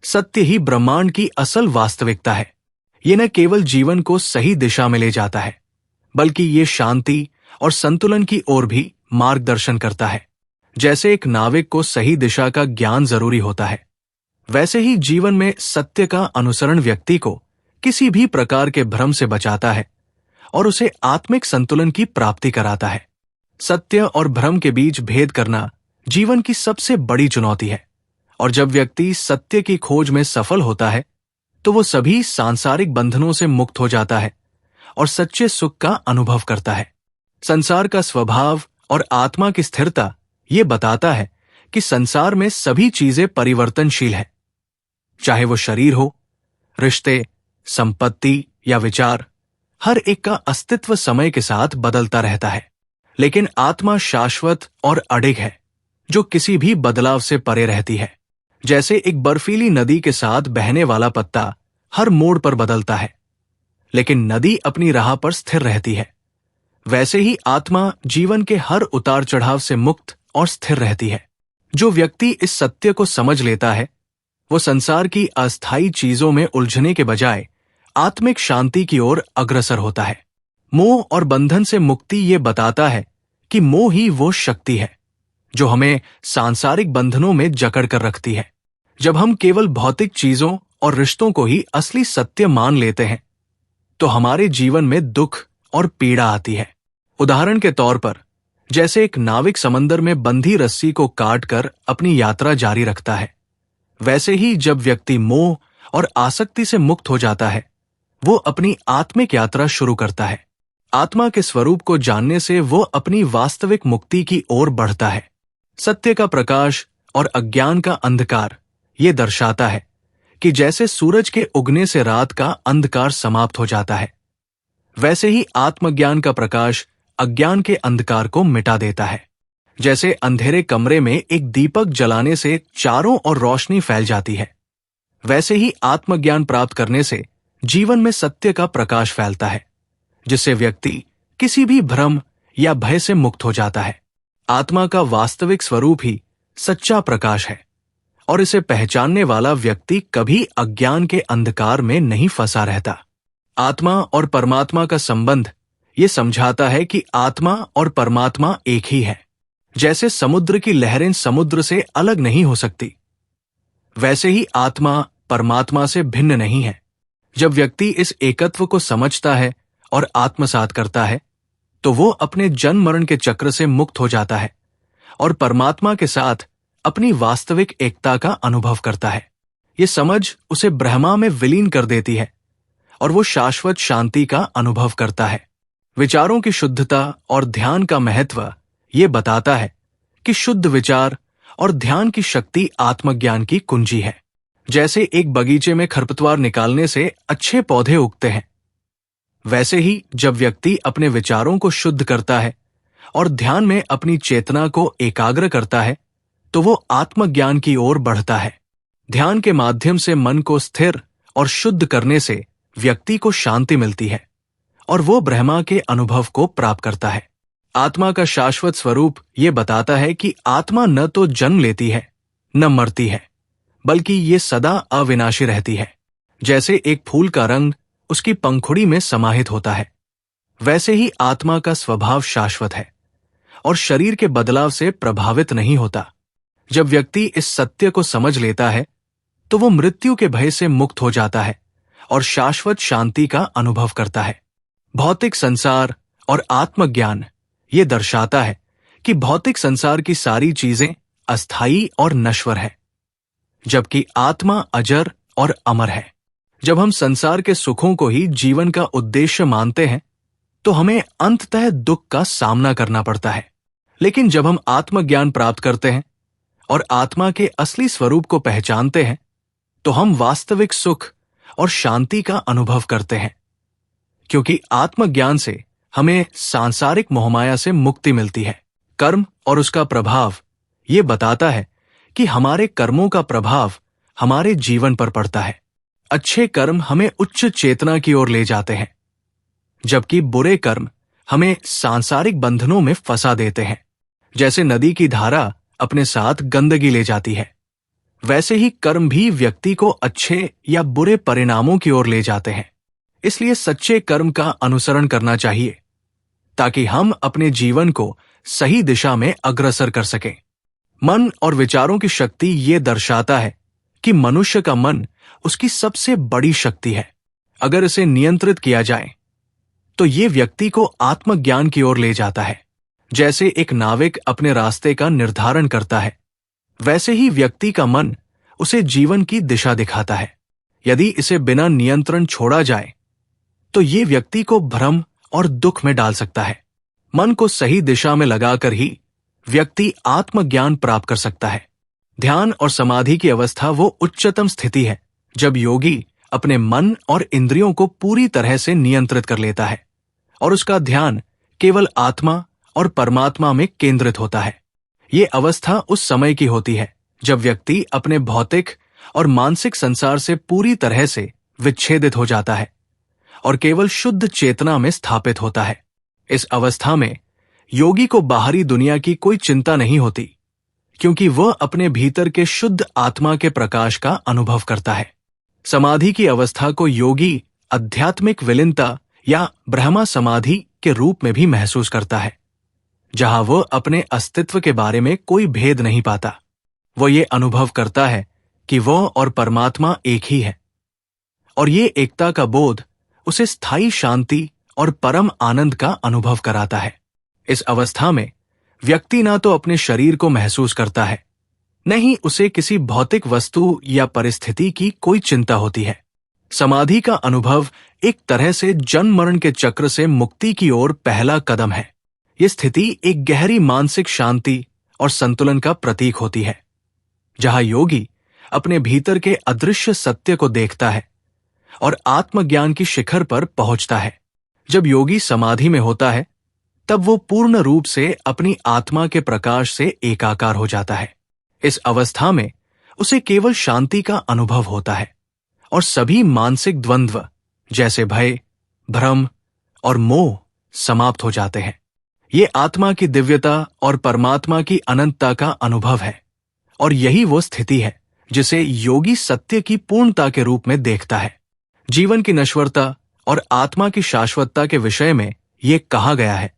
सत्य ही ब्रह्मांड की असल वास्तविकता है। ये न केवल जीवन को सही दिशा में ले जाता है, बल्कि ये शांति और संतुलन की ओर भी मार्गदर्शन करता है। जैसे एक नाविक को सही दिशा का ज्ञान जरूरी होता है, वैसे ही जीवन में सत्य का अनुसरण व्यक्ति को किसी भी प्रकार के भ्रम से बचाता है और उसे आत्मिक संतुलन की प्राप्ति कराता है। सत्य और भ्रम के बीच भेद करना जीवन की सबसे बड़ी चुनौती है और जब व्यक्ति सत्य की खोज में सफल होता है तो वो सभी सांसारिक बंधनों से मुक्त हो जाता है और सच्चे सुख का अनुभव करता है। संसार का स्वभाव और आत्मा की स्थिरता ये बताता है कि संसार में सभी चीजें परिवर्तनशील है। चाहे वो शरीर हो, रिश्ते, संपत्ति या विचार, हर एक का अस्तित्व समय के साथ बदलता रहता है। लेकिन आत्मा शाश्वत और अडिग है, जो किसी भी बदलाव से परे रहती है। जैसे एक बर्फीली नदी के साथ बहने वाला पत्ता हर मोड़ पर बदलता है, लेकिन नदी अपनी राह पर स्थिर रहती है, वैसे ही आत्मा जीवन के हर उतार चढ़ाव से मुक्त और स्थिर रहती है। जो व्यक्ति इस सत्य को समझ लेता है वो संसार की अस्थायी चीजों में उलझने के बजाय आत्मिक शांति की ओर अग्रसर होता है। मोह और बंधन से मुक्ति ये बताता है कि मोह ही वो शक्ति है जो हमें सांसारिक बंधनों में जकड़ कर रखती है। जब हम केवल भौतिक चीजों और रिश्तों को ही असली सत्य मान लेते हैं तो हमारे जीवन में दुख और पीड़ा आती है। उदाहरण के तौर पर, जैसे एक नाविक समंदर में बंधी रस्सी को काट कर अपनी यात्रा जारी रखता है, वैसे ही जब व्यक्ति मोह और आसक्ति से मुक्त हो जाता है वो अपनी आत्मिक यात्रा शुरू करता है। आत्मा के स्वरूप को जानने से वो अपनी वास्तविक मुक्ति की ओर बढ़ता है। सत्य का प्रकाश और अज्ञान का अंधकार ये दर्शाता है कि जैसे सूरज के उगने से रात का अंधकार समाप्त हो जाता है, वैसे ही आत्मज्ञान का प्रकाश अज्ञान के अंधकार को मिटा देता है। जैसे अंधेरे कमरे में एक दीपक जलाने से चारों ओर रोशनी फैल जाती है, वैसे ही आत्मज्ञान प्राप्त करने से जीवन में सत्य का प्रकाश फैलता है, जिससे व्यक्ति किसी भी भ्रम या भय से मुक्त हो जाता है। आत्मा का वास्तविक स्वरूप ही सच्चा प्रकाश है और इसे पहचानने वाला व्यक्ति कभी अज्ञान के अंधकार में नहीं फंसा रहता। आत्मा और परमात्मा का संबंध ये समझाता है कि आत्मा और परमात्मा एक ही है। जैसे समुद्र की लहरें समुद्र से अलग नहीं हो सकती, वैसे ही आत्मा परमात्मा से भिन्न नहीं है। जब व्यक्ति इस एकत्व को समझता है और आत्मसात करता है तो वो अपने जन्म मरण के चक्र से मुक्त हो जाता है और परमात्मा के साथ अपनी वास्तविक एकता का अनुभव करता है। ये समझ उसे ब्रह्मा में विलीन कर देती है और वो शाश्वत शांति का अनुभव करता है। विचारों की शुद्धता और ध्यान का महत्व ये बताता है कि शुद्ध विचार और ध्यान की शक्ति आत्मज्ञान की कुंजी है। जैसे एक बगीचे में खरपतवार निकालने से अच्छे पौधे उगते हैं, वैसे ही जब व्यक्ति अपने विचारों को शुद्ध करता है और ध्यान में अपनी चेतना को एकाग्र करता है तो वो आत्मज्ञान की ओर बढ़ता है। ध्यान के माध्यम से मन को स्थिर और शुद्ध करने से व्यक्ति को शांति मिलती है और वो ब्रह्मा के अनुभव को प्राप्त करता है। आत्मा का शाश्वत स्वरूप ये बताता है कि आत्मा न तो जन्म लेती है न मरती है, बल्कि ये सदा अविनाशी रहती है। जैसे एक फूल का रंग उसकी पंखुड़ी में समाहित होता है, वैसे ही आत्मा का स्वभाव शाश्वत है और शरीर के बदलाव से प्रभावित नहीं होता। जब व्यक्ति इस सत्य को समझ लेता है तो वो मृत्यु के भय से मुक्त हो जाता है और शाश्वत शांति का अनुभव करता है। भौतिक संसार और आत्मज्ञान ये दर्शाता है कि भौतिक संसार की सारी चीजें अस्थायी और नश्वर है, जबकि आत्मा अजर और अमर है। जब हम संसार के सुखों को ही जीवन का उद्देश्य मानते हैं तो हमें अंततः दुख का सामना करना पड़ता है। लेकिन जब हम आत्मज्ञान प्राप्त करते हैं और आत्मा के असली स्वरूप को पहचानते हैं तो हम वास्तविक सुख और शांति का अनुभव करते हैं, क्योंकि आत्मज्ञान से हमें सांसारिक मोहमाया से मुक्ति मिलती है। कर्म और उसका प्रभाव ये बताता है कि हमारे कर्मों का प्रभाव हमारे जीवन पर पड़ता है। अच्छे कर्म हमें उच्च चेतना की ओर ले जाते हैं, जबकि बुरे कर्म हमें सांसारिक बंधनों में फंसा देते हैं। जैसे नदी की धारा अपने साथ गंदगी ले जाती है, वैसे ही कर्म भी व्यक्ति को अच्छे या बुरे परिणामों की ओर ले जाते हैं। इसलिए सच्चे कर्म का अनुसरण करना चाहिए ताकि हम अपने जीवन को सही दिशा में अग्रसर कर सकें। मन और विचारों की शक्ति ये दर्शाता है कि मनुष्य का मन उसकी सबसे बड़ी शक्ति है। अगर इसे नियंत्रित किया जाए तो ये व्यक्ति को आत्मज्ञान की ओर ले जाता है। जैसे एक नाविक अपने रास्ते का निर्धारण करता है, वैसे ही व्यक्ति का मन उसे जीवन की दिशा दिखाता है। यदि इसे बिना नियंत्रण छोड़ा जाए तो ये व्यक्ति को भ्रम और दुख में डाल सकता है। मन को सही दिशा में लगाकर ही व्यक्ति आत्मज्ञान प्राप्त कर सकता है। ध्यान और समाधि की अवस्था वो उच्चतम स्थिति है जब योगी अपने मन और इंद्रियों को पूरी तरह से नियंत्रित कर लेता है और उसका ध्यान केवल आत्मा और परमात्मा में केंद्रित होता है। ये अवस्था उस समय की होती है जब व्यक्ति अपने भौतिक और मानसिक संसार से पूरी तरह से विच्छेदित हो जाता है और केवल शुद्ध चेतना में स्थापित होता है। इस अवस्था में योगी को बाहरी दुनिया की कोई चिंता नहीं होती, क्योंकि वह अपने भीतर के शुद्ध आत्मा के प्रकाश का अनुभव करता है। समाधि की अवस्था को योगी आध्यात्मिक विलीनता या ब्रह्मा समाधि के रूप में भी महसूस करता है, जहां वह अपने अस्तित्व के बारे में कोई भेद नहीं पाता। वह ये अनुभव करता है कि वह और परमात्मा एक ही है, और ये एकता का बोध उसे स्थायी शांति और परम आनंद का अनुभव कराता है। इस अवस्था में व्यक्ति ना तो अपने शरीर को महसूस करता है, न ही उसे किसी भौतिक वस्तु या परिस्थिति की कोई चिंता होती है। समाधि का अनुभव एक तरह से जन्म मरण के चक्र से मुक्ति की ओर पहला कदम है। यह स्थिति एक गहरी मानसिक शांति और संतुलन का प्रतीक होती है, जहां योगी अपने भीतर के अदृश्य सत्य को देखता है और आत्मज्ञान की शिखर पर पहुंचता है। जब योगी समाधि में होता है तब वो पूर्ण रूप से अपनी आत्मा के प्रकाश से एकाकार हो जाता है। इस अवस्था में उसे केवल शांति का अनुभव होता है और सभी मानसिक द्वंद्व जैसे भय, भ्रम और मोह समाप्त हो जाते हैं। ये आत्मा की दिव्यता और परमात्मा की अनंतता का अनुभव है, और यही वो स्थिति है जिसे योगी सत्य की पूर्णता के रूप में देखता है। जीवन की नश्वरता और आत्मा की शाश्वतता के विषय में ये कहा गया है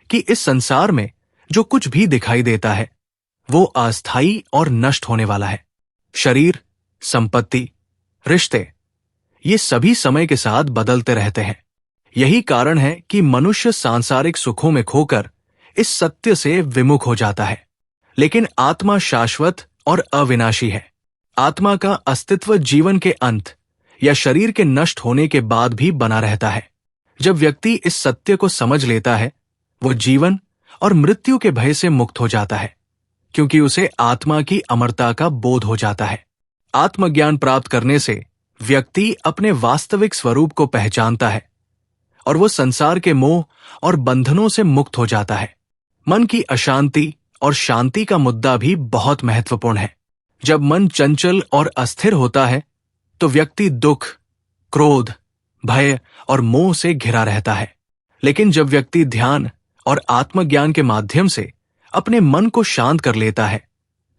कि इस संसार में जो कुछ भी दिखाई देता है वो अस्थायी और नष्ट होने वाला है। शरीर, संपत्ति, रिश्ते, ये सभी समय के साथ बदलते रहते हैं। यही कारण है कि मनुष्य सांसारिक सुखों में खोकर इस सत्य से विमुख हो जाता है। लेकिन आत्मा शाश्वत और अविनाशी है। आत्मा का अस्तित्व जीवन के अंत या शरीर के नष्ट होने के बाद भी बना रहता है। जब व्यक्ति इस सत्य को समझ लेता है, वो जीवन और मृत्यु के भय से मुक्त हो जाता है, क्योंकि उसे आत्मा की अमरता का बोध हो जाता है। आत्मज्ञान प्राप्त करने से व्यक्ति अपने वास्तविक स्वरूप को पहचानता है और वो संसार के मोह और बंधनों से मुक्त हो जाता है। मन की अशांति और शांति का मुद्दा भी बहुत महत्वपूर्ण है। जब मन चंचल और अस्थिर होता है तो व्यक्ति दुख, क्रोध, भय और मोह से घिरा रहता है। लेकिन जब व्यक्ति ध्यान और आत्मज्ञान के माध्यम से अपने मन को शांत कर लेता है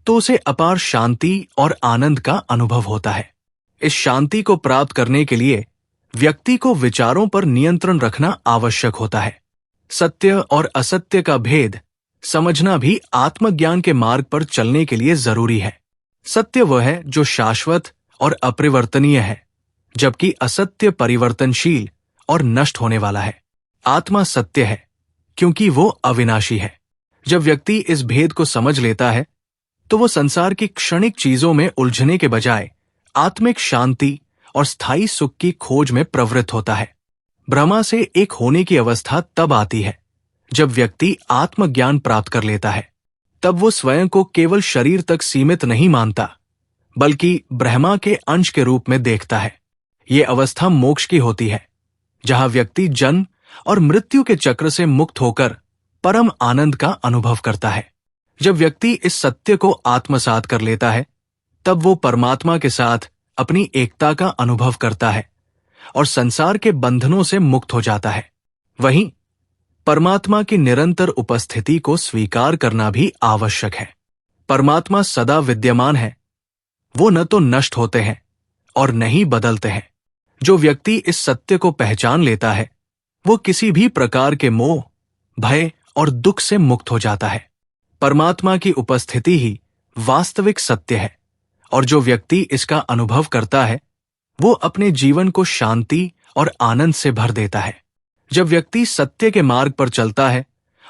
तो उसे अपार शांति और आनंद का अनुभव होता है। इस शांति को प्राप्त करने के लिए व्यक्ति को विचारों पर नियंत्रण रखना आवश्यक होता है। सत्य और असत्य का भेद समझना भी आत्मज्ञान के मार्ग पर चलने के लिए जरूरी है। सत्य वह है जो शाश्वत और अपरिवर्तनीय है, जबकि असत्य परिवर्तनशील और नष्ट होने वाला है। आत्मा सत्य है क्योंकि वो अविनाशी है। जब व्यक्ति इस भेद को समझ लेता है तो वो संसार की क्षणिक चीजों में उलझने के बजाय आत्मिक शांति और स्थायी सुख की खोज में प्रवृत्त होता है। ब्रह्मा से एक होने की अवस्था तब आती है जब व्यक्ति आत्मज्ञान प्राप्त कर लेता है। तब वो स्वयं को केवल शरीर तक सीमित नहीं मानता, बल्कि ब्रह्मा के अंश के रूप में देखता है। ये अवस्था मोक्ष की होती है, जहां व्यक्ति जन्म और मृत्यु के चक्र से मुक्त होकर परम आनंद का अनुभव करता है। जब व्यक्ति इस सत्य को आत्मसात कर लेता है तब वो परमात्मा के साथ अपनी एकता का अनुभव करता है और संसार के बंधनों से मुक्त हो जाता है। वहीं परमात्मा की निरंतर उपस्थिति को स्वीकार करना भी आवश्यक है। परमात्मा सदा विद्यमान है। वो न तो नष्ट होते हैं और न ही बदलते हैं। जो व्यक्ति इस सत्य को पहचान लेता है वो किसी भी प्रकार के मोह, भय और दुख से मुक्त हो जाता है। परमात्मा की उपस्थिति ही वास्तविक सत्य है, और जो व्यक्ति इसका अनुभव करता है वो अपने जीवन को शांति और आनंद से भर देता है। जब व्यक्ति सत्य के मार्ग पर चलता है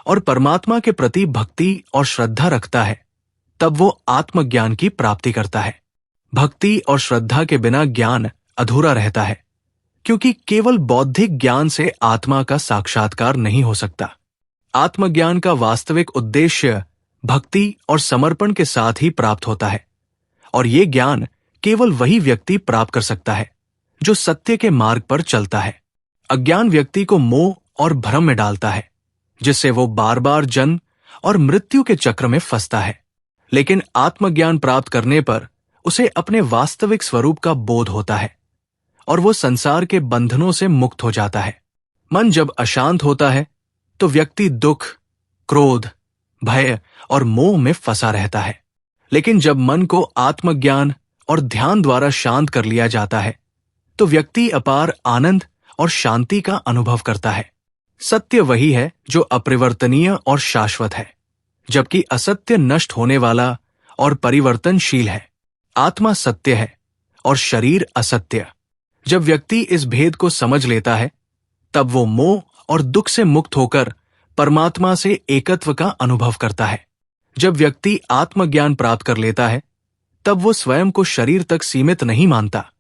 और परमात्मा के प्रति भक्ति और श्रद्धा रखता है तब वो आत्मज्ञान की प्राप्ति करता है। भक्ति और श्रद्धा के बिना ज्ञान अधूरा रहता है, क्योंकि केवल बौद्धिक ज्ञान से आत्मा का साक्षात्कार नहीं हो सकता। आत्मज्ञान का वास्तविक उद्देश्य भक्ति और समर्पण के साथ ही प्राप्त होता है, और ये ज्ञान केवल वही व्यक्ति प्राप्त कर सकता है जो सत्य के मार्ग पर चलता है। अज्ञान व्यक्ति को मोह और भ्रम में डालता है, जिससे वो बार बार जन्म और मृत्यु के चक्र में फंसता है। लेकिन आत्मज्ञान प्राप्त करने पर उसे अपने वास्तविक स्वरूप का बोध होता है और वो संसार के बंधनों से मुक्त हो जाता है। मन जब अशांत होता है तो व्यक्ति दुख, क्रोध, भय और मोह में फंसा रहता है। लेकिन जब मन को आत्मज्ञान और ध्यान द्वारा शांत कर लिया जाता है तो व्यक्ति अपार आनंद और शांति का अनुभव करता है। सत्य वही है जो अपरिवर्तनीय और शाश्वत है, जबकि असत्य नष्ट होने वाला और परिवर्तनशील है। आत्मा सत्य है और शरीर असत्य। जब व्यक्ति इस भेद को समझ लेता है, तब वो मोह और दुख से मुक्त होकर परमात्मा से एकत्व का अनुभव करता है। जब व्यक्ति आत्मज्ञान प्राप्त कर लेता है, तब वो स्वयं को शरीर तक सीमित नहीं मानता,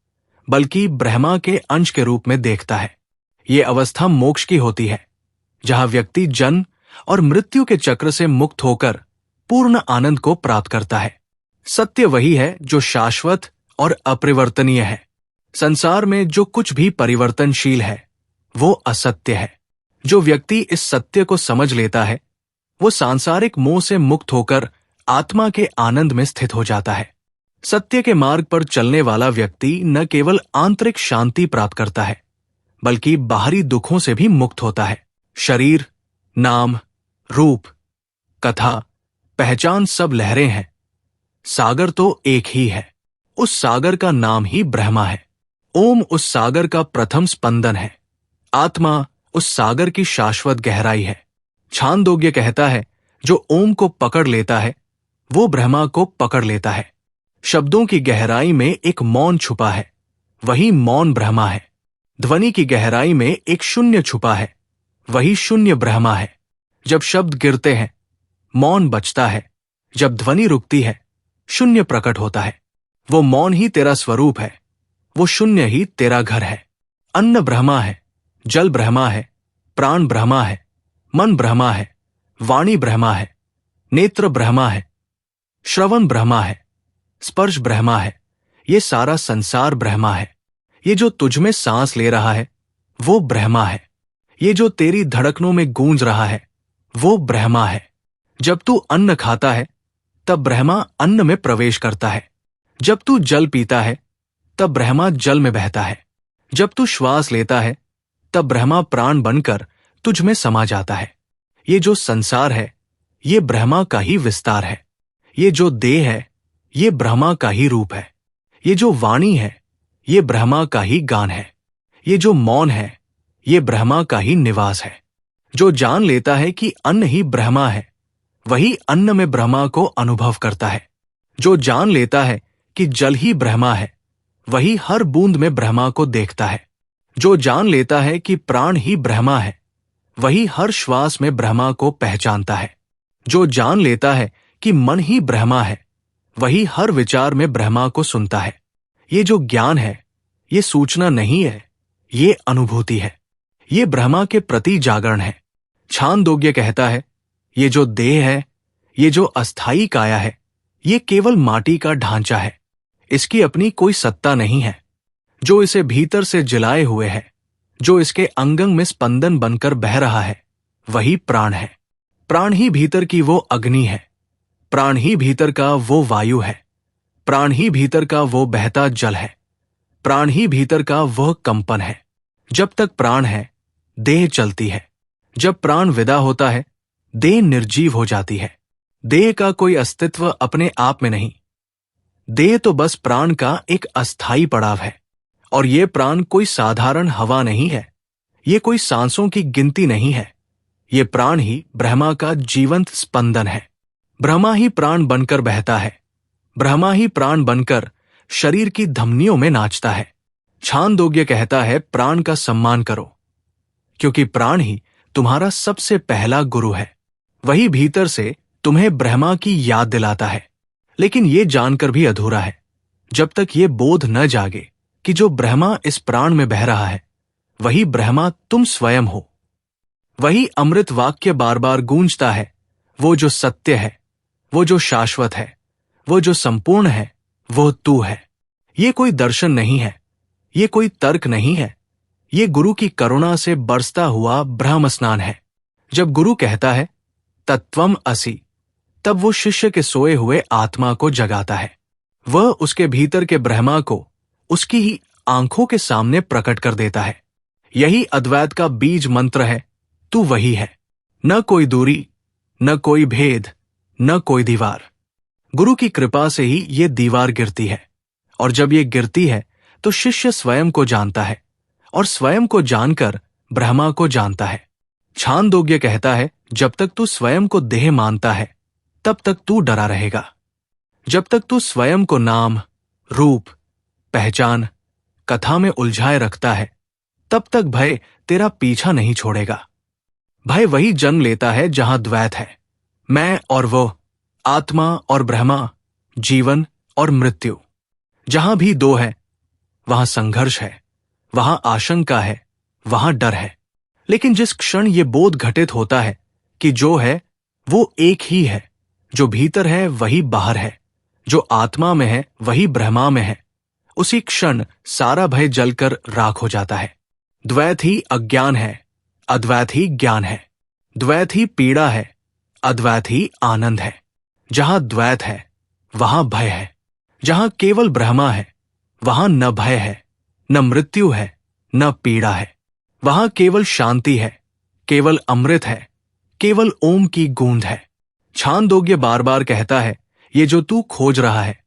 बल्कि ब्रह्मा के अंश के रूप में देखता है। ये अवस्था मोक्ष की होती है, जहां व्यक्ति जन्म और मृत्यु के चक्र से मुक्त होकर पूर्ण आनंद को प्राप्त करता है। सत्य वही है जो शाश्वत और अपरिवर्तनीय है। संसार में जो कुछ भी परिवर्तनशील है, वो असत्य है। जो व्यक्ति इस सत्य को समझ लेता है, वो सांसारिक मोह से मुक्त होकर आत्मा के आनंद में स्थित हो जाता है। सत्य के मार्ग पर चलने वाला व्यक्ति न केवल आंतरिक शांति प्राप्त करता है, बल्कि बाहरी दुखों से भी मुक्त होता है। शरीर, नाम, रूप, कथा, पहचान सब लहरें हैं। सागर तो एक ही है। उस सागर का नाम ही ब्रह्मा है। ओम उस सागर का प्रथम स्पंदन है। आत्मा उस सागर की शाश्वत गहराई है। छांदोग्य कहता है, जो ओम को पकड़ लेता है वो ब्रह्मा को पकड़ लेता है। शब्दों की गहराई में एक मौन छुपा है, वही मौन ब्रह्मा है। ध्वनि की गहराई में एक शून्य छुपा है, वही शून्य ब्रह्मा है। जब शब्द गिरते हैं, मौन बचता है। जब ध्वनि रुकती है, शून्य प्रकट होता है। वो मौन ही तेरा स्वरूप है, वो शून्य ही तेरा घर है। अन्न ब्रह्मा है, जल ब्रह्मा है, प्राण ब्रह्मा है, मन ब्रह्मा है, वाणी ब्रह्मा है, नेत्र ब्रह्मा है, श्रवण ब्रह्मा है, स्पर्श ब्रह्मा है। ये सारा संसार ब्रह्मा है। ये जो तुझ में सांस ले रहा है, वो ब्रह्मा है। ये जो तेरी धड़कनों में गूंज रहा है, वो ब्रह्मा है। जब तू अन्न खाता है, तब ब्रह्मा अन्न में प्रवेश करता है। जब तू जल पीता है, तब ब्रह्मा जल में बहता है। जब तू श्वास लेता है, तब ब्रह्मा प्राण बनकर तुझ में समा जाता है। ये जो संसार है, ये ब्रह्मा का ही विस्तार है। ये जो देह है, ये ब्रह्मा का ही रूप है। ये जो वाणी है, ये ब्रह्मा का ही गान है। ये जो मौन है, ये ब्रह्मा का ही निवास है। जो जान लेता है कि अन्न ही ब्रह्मा है, वही अन्न में ब्रह्मा को अनुभव करता है। जो जान लेता है कि जल ही ब्रह्मा है, वही हर बूंद में ब्रह्मा को देखता है। जो जान लेता है कि प्राण ही ब्रह्मा है, वही हर श्वास में ब्रह्मा को पहचानता है। जो जान लेता है कि मन ही ब्रह्मा है, वही हर विचार में ब्रह्मा को सुनता है। ये जो ज्ञान है, ये सूचना नहीं है, ये अनुभूति है। ये ब्रह्मा के प्रति जागरण है। छांदोग्य कहता है, ये जो देह है, ये जो अस्थाई काया है, ये केवल माटी का ढांचा है। इसकी अपनी कोई सत्ता नहीं है। जो इसे भीतर से जलाए हुए है, जो इसके अंगंग में स्पंदन बनकर बह रहा है, वही प्राण है। प्राण ही भीतर की वो अग्नि है। प्राण ही भीतर का वो वायु है। प्राण ही भीतर का वो बहता जल है। प्राण ही भीतर का वह कंपन है। जब तक प्राण है, देह चलती है। जब प्राण विदा होता है, देह निर्जीव हो जाती है। देह का कोई अस्तित्व अपने आप में नहीं। देह तो बस प्राण का एक अस्थाई पड़ाव है। और ये प्राण कोई साधारण हवा नहीं है। ये कोई सांसों की गिनती नहीं है। ये प्राण ही ब्रह्मा का जीवंत स्पंदन है। ब्रह्मा ही प्राण बनकर बहता है। ब्रह्मा ही प्राण बनकर शरीर की धमनियों में नाचता है। छांदोग्य कहता है, प्राण का सम्मान करो, क्योंकि प्राण ही तुम्हारा सबसे पहला गुरु है। वही भीतर से तुम्हें ब्रह्मा की याद दिलाता है। लेकिन ये जानकर भी अधूरा है। जब तक ये बोध न जागे कि जो ब्रह्मा इस प्राण में बह रहा है वही ब्रह्मा तुम स्वयं हो, वही अमृत वाक्य बार बार गूंजता है, वो जो सत्य है, वो जो शाश्वत है, वो जो संपूर्ण है, वो तू है। ये कोई दर्शन नहीं है, ये कोई तर्क नहीं है, ये गुरु की करुणा से बरसता हुआ ब्रह्म स्नान है। जब गुरु कहता है तत्वम असि, तब वो शिष्य के सोए हुए आत्मा को जगाता है। वह उसके भीतर के ब्रह्मा को उसकी ही आंखों के सामने प्रकट कर देता है। यही अद्वैत का बीज मंत्र है, तू वही है। न कोई दूरी, न कोई भेद, न कोई दीवार। गुरु की कृपा से ही ये दीवार गिरती है, और जब ये गिरती है तो शिष्य स्वयं को जानता है, और स्वयं को जानकर ब्रह्मा को जानता है। छांदोग्य कहता है, जब तक तू स्वयं को देह मानता है तब तक तू डरा रहेगा। जब तक तू स्वयं को नाम, रूप, पहचान, कथा में उलझाए रखता है तब तक भय तेरा पीछा नहीं छोड़ेगा। भय वही जन्म लेता है जहां द्वैत है, मैं और वो, आत्मा और ब्रह्मा, जीवन और मृत्यु। जहां भी दो है वहां संघर्ष है, वहां आशंका है, वहां डर है। लेकिन जिस क्षण ये बोध घटित होता है कि जो है वो एक ही है, जो भीतर है वही बाहर है, जो आत्मा में है वही ब्रह्मा में है, उसी क्षण सारा भय जलकर राख हो जाता है। द्वैत ही अज्ञान है, अद्वैत ही ज्ञान है। द्वैत ही पीड़ा है, अद्वैत ही आनंद है। जहां द्वैत है वहां भय है, जहां केवल ब्रह्मा है वहां न भय है, न मृत्यु है, न पीड़ा है। वहां केवल शांति है, केवल अमृत है, केवल ओम की गूंज है। छांदोग्य बार बार कहता है, ये जो तू खोज रहा है,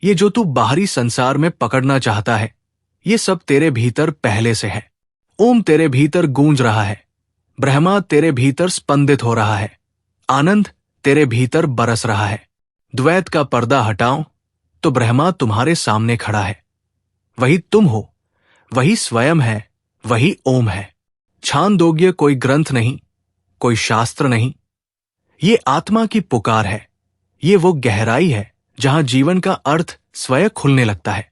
ये जो तू बाहरी संसार में पकड़ना चाहता है, ये सब तेरे भीतर पहले से है। ओम तेरे भीतर गूंज रहा है, ब्रह्मा तेरे भीतर स्पंदित हो रहा है, आनंद तेरे भीतर बरस रहा है। द्वैत का पर्दा हटाओ तो ब्रह्मा तुम्हारे सामने खड़ा है। वही तुम हो, वही स्वयं है, वही ओम है। छांदोग्य कोई ग्रंथ नहीं, कोई शास्त्र नहीं, ये आत्मा की पुकार है। ये वो गहराई है जहां जीवन का अर्थ स्वयं खुलने लगता है।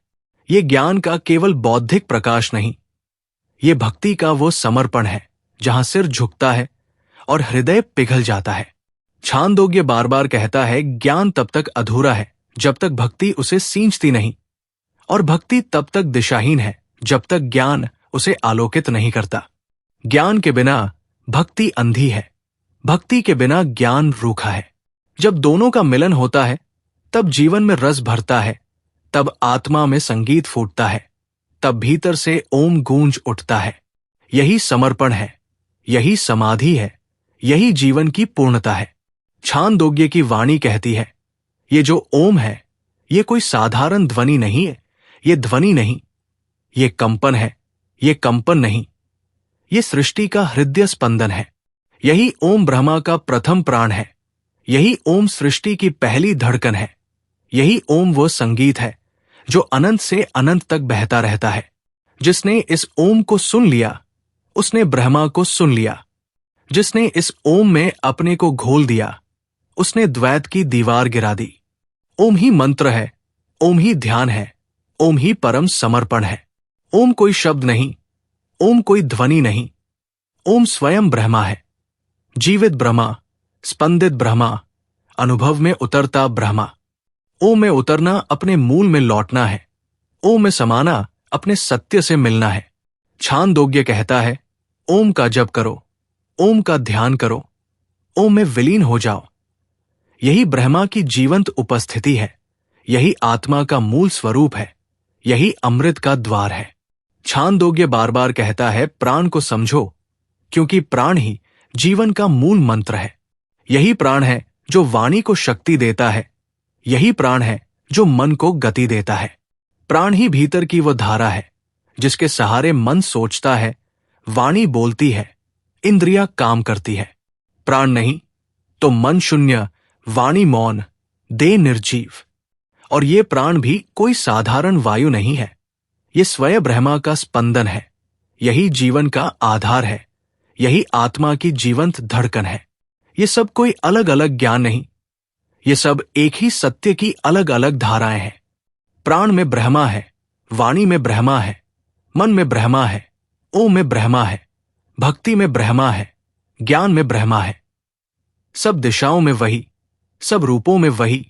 ये ज्ञान का केवल बौद्धिक प्रकाश नहीं, ये भक्ति का वो समर्पण है जहां सिर झुकता है और हृदय पिघल जाता है। छांदोग्य बार बार कहता है, ज्ञान तब तक अधूरा है जब तक भक्ति उसे सींचती नहीं, और भक्ति तब तक दिशाहीन है जब तक ज्ञान उसे आलोकित नहीं करता। ज्ञान के बिना भक्ति अंधी है, भक्ति के बिना ज्ञान रूखा है। जब दोनों का मिलन होता है तब जीवन में रस भरता है, तब आत्मा में संगीत फूटता है, तब भीतर से ओम गूंज उठता है। यही समर्पण है, यही समाधि है, यही जीवन की पूर्णता है। छांदोग्य की वाणी कहती है, ये जो ओम है ये कोई साधारण ध्वनि नहीं है, ये ध्वनि नहीं, ये कंपन है, ये कंपन नहीं, ये सृष्टि का हृदय स्पंदन है। यही ओम ब्रह्मा का प्रथम प्राण है, यही ओम सृष्टि की पहली धड़कन है। यही ओम वो संगीत है जो अनंत से अनंत तक बहता रहता है। जिसने इस ओम को सुन लिया उसने ब्रह्मा को सुन लिया। जिसने इस ओम में अपने को घोल दिया उसने द्वैत की दीवार गिरा दी। ओम ही मंत्र है, ओम ही ध्यान है, ओम ही परम समर्पण है। ओम कोई शब्द नहीं, ओम कोई ध्वनि नहीं, ओम स्वयं ब्रह्मा है। जीवित ब्रह्मा, स्पंदित ब्रह्मा, अनुभव में उतरता ब्रह्मा। ओम में उतरना अपने मूल में लौटना है, ओम में समाना अपने सत्य से मिलना है। छांदोग्य कहता है, ओम का जप करो, ओम का ध्यान करो, ओम में विलीन हो जाओ। यही ब्रह्मा की जीवंत उपस्थिति है, यही आत्मा का मूल स्वरूप है, यही अमृत का द्वार है। छांदोग्य बार बार कहता है, प्राण को समझो, क्योंकि प्राण ही जीवन का मूल मंत्र है। यही प्राण है जो वाणी को शक्ति देता है, यही प्राण है जो मन को गति देता है। प्राण ही भीतर की वो धारा है जिसके सहारे मन सोचता है, वाणी बोलती है, इंद्रियां काम करती है। प्राण नहीं तो मन शून्य, वाणी मौन, देह निर्जीव। और ये प्राण भी कोई साधारण वायु नहीं है, ये स्वयं ब्रह्मा का स्पंदन है, यही जीवन का आधार है, यही आत्मा की जीवंत धड़कन है। ये सब कोई अलग अलग ज्ञान नहीं, ये सब एक ही सत्य की अलग अलग धाराएं हैं। प्राण में ब्रह्मा है, वाणी में ब्रह्मा है, मन में ब्रह्मा है, ओम में ब्रह्मा है, भक्ति में ब्रह्मा है, ज्ञान में ब्रह्मा है। सब दिशाओं में वही, सब रूपों में वही,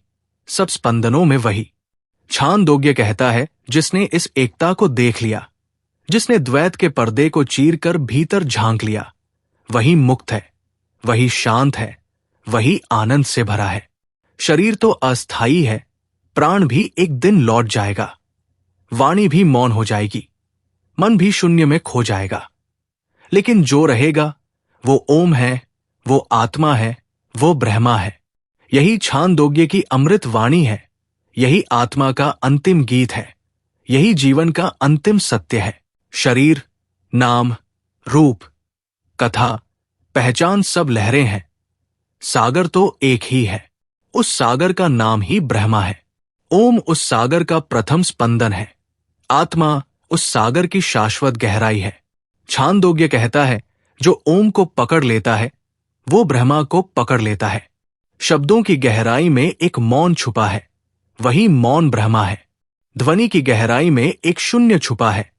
सब स्पंदनों में वही। छांदोग्य कहता है, जिसने इस एकता को देख लिया, जिसने द्वैत के पर्दे को चीरकर भीतर झांक लिया, वही मुक्त है, वही शांत है, वही आनंद से भरा है। शरीर तो अस्थायी है, प्राण भी एक दिन लौट जाएगा, वाणी भी मौन हो जाएगी, मन भी शून्य में खो जाएगा, लेकिन जो रहेगा वो ओम है, वो आत्मा है, वो ब्रह्मा है। यही छांदोग्य की अमृत वाणी है, यही आत्मा का अंतिम गीत है, यही जीवन का अंतिम सत्य है। शरीर, नाम, रूप, कथा, पहचान सब लहरें हैं, सागर तो एक ही है, उस सागर का नाम ही ब्रह्मा है। ओम उस सागर का प्रथम स्पंदन है, आत्मा उस सागर की शाश्वत गहराई है। छांदोग्य कहता है, जो ओम को पकड़ लेता है वो ब्रह्मा को पकड़ लेता है। शब्दों की गहराई में एक मौन छुपा है, वही मौन ब्रह्मा है। ध्वनि की गहराई में एक शून्य छुपा है,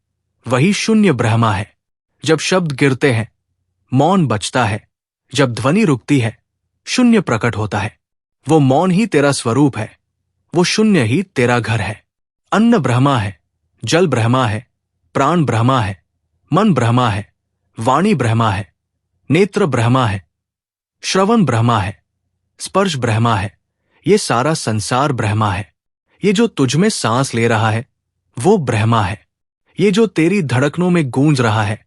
वही शून्य ब्रह्मा है। जब शब्द गिरते हैं मौन बचता है, जब ध्वनि रुकती है शून्य प्रकट होता है। वो मौन ही तेरा स्वरूप है, वो शून्य ही तेरा घर है। अन्न ब्रह्मा है, जल ब्रह्मा है, प्राण ब्रह्मा है, मन ब्रह्मा है, वाणी ब्रह्मा है, नेत्र ब्रह्मा है, श्रवण ब्रह्मा है, स्पर्श ब्रह्मा है। ये सारा संसार ब्रह्मा है। ये जो तुझ में सांस ले रहा है वो ब्रह्मा है। ये जो तेरी धड़कनों में गूंज रहा है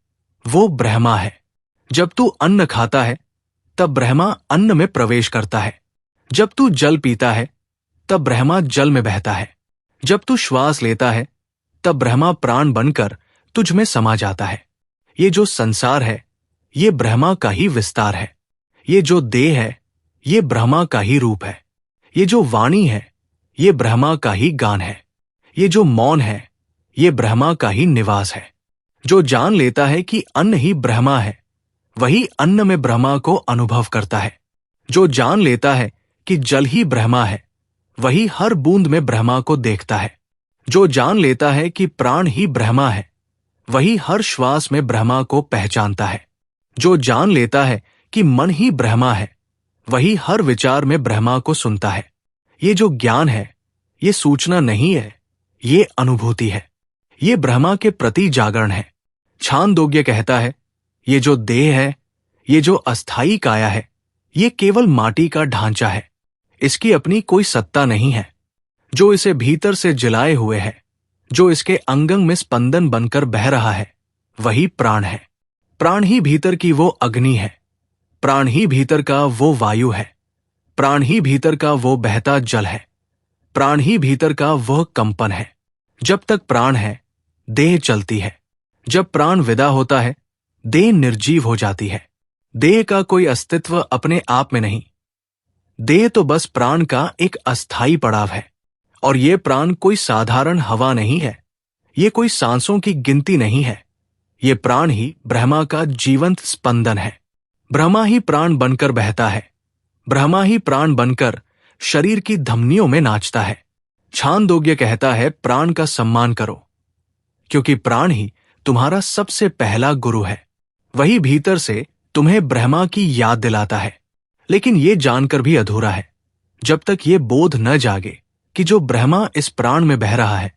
वो ब्रह्मा है। जब तू अन्न खाता है तब ब्रह्मा अन्न में प्रवेश करता है। जब तू जल पीता है तब ब्रह्मा जल में बहता है। जब तू श्वास लेता है तब ब्रह्मा प्राण बनकर तुझ में समा जाता है। ये जो संसार है ये ब्रह्मा का ही विस्तार है। ये जो देह है ये ब्रह्मा का ही रूप है। ये जो वाणी है ये ब्रह्मा का ही गान है। ये जो मौन है ये ब्रह्मा का ही निवास है। जो जान लेता है कि अन्न ही ब्रह्मा है वही अन्न में ब्रह्मा को अनुभव करता है। जो जान लेता है कि जल ही ब्रह्मा है वही हर बूंद में ब्रह्मा को देखता है। जो जान लेता है कि प्राण ही ब्रह्मा है वही हर श्वास में ब्रह्मा को पहचानता है। जो जान लेता है कि मन ही ब्रह्मा है वही हर विचार में ब्रह्मा को सुनता है। ये जो ज्ञान है ये सूचना नहीं है, ये अनुभूति है। ये ब्रह्मा के प्रति जागरण है। छांदोग्य कहता है, ये जो देह है, ये जो अस्थाई काया है, ये केवल माटी का ढांचा है। इसकी अपनी कोई सत्ता नहीं है। जो इसे भीतर से जलाए हुए है, जो इसके अंगंग में स्पंदन बनकर बह रहा है, वही प्राण है। प्राण ही भीतर की वो अग्नि है, प्राण ही भीतर का वो वायु है, प्राण ही भीतर का वो बहता जल है, प्राण ही भीतर का वह कंपन है। जब तक प्राण है देह चलती है, जब प्राण विदा होता है देह निर्जीव हो जाती है। देह का कोई अस्तित्व अपने आप में नहीं। देह तो बस प्राण का एक अस्थाई पड़ाव है। और ये प्राण कोई साधारण हवा नहीं है, ये कोई सांसों की गिनती नहीं है। ये प्राण ही ब्रह्मा का जीवंत स्पंदन है। ब्रह्मा ही प्राण बनकर बहता है, ब्रह्मा ही प्राण बनकर शरीर की धमनियों में नाचता है। छांदोग्य कहता है, प्राण का सम्मान करो, क्योंकि प्राण ही तुम्हारा सबसे पहला गुरु है। वही भीतर से तुम्हें ब्रह्मा की याद दिलाता है। लेकिन ये जानकर भी अधूरा है जब तक ये बोध न जागे कि जो ब्रह्मा इस प्राण में बह रहा है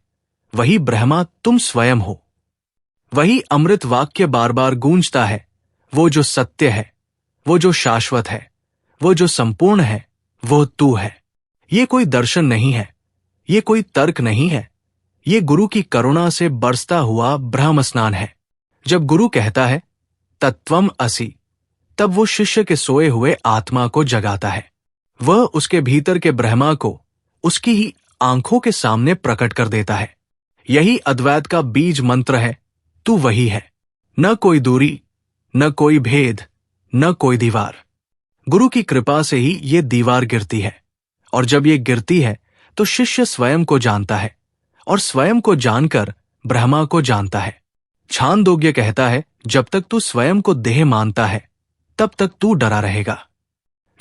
वही ब्रह्मा तुम स्वयं हो। वही अमृत वाक्य बार बार गूंजता है, वो जो सत्य है, वो जो शाश्वत है, वो जो संपूर्ण है, वो तू है। ये कोई दर्शन नहीं है, ये कोई तर्क नहीं है, ये गुरु की करुणा से बरसता हुआ ब्रह्म स्नान है। जब गुरु कहता है तत्वम असि, तब वो शिष्य के सोए हुए आत्मा को जगाता है। वह उसके भीतर के ब्रह्मा को उसकी ही आंखों के सामने प्रकट कर देता है। यही अद्वैत का बीज मंत्र है, तू वही है। न कोई दूरी, न कोई भेद, न कोई दीवार। गुरु की कृपा से ही ये दीवार गिरती है, और जब ये गिरती है तो शिष्य स्वयं को जानता है, और स्वयं को जानकर ब्रह्मा को जानता है। छांदोग्य कहता है, जब तक तू स्वयं को देह मानता है तब तक तू डरा रहेगा।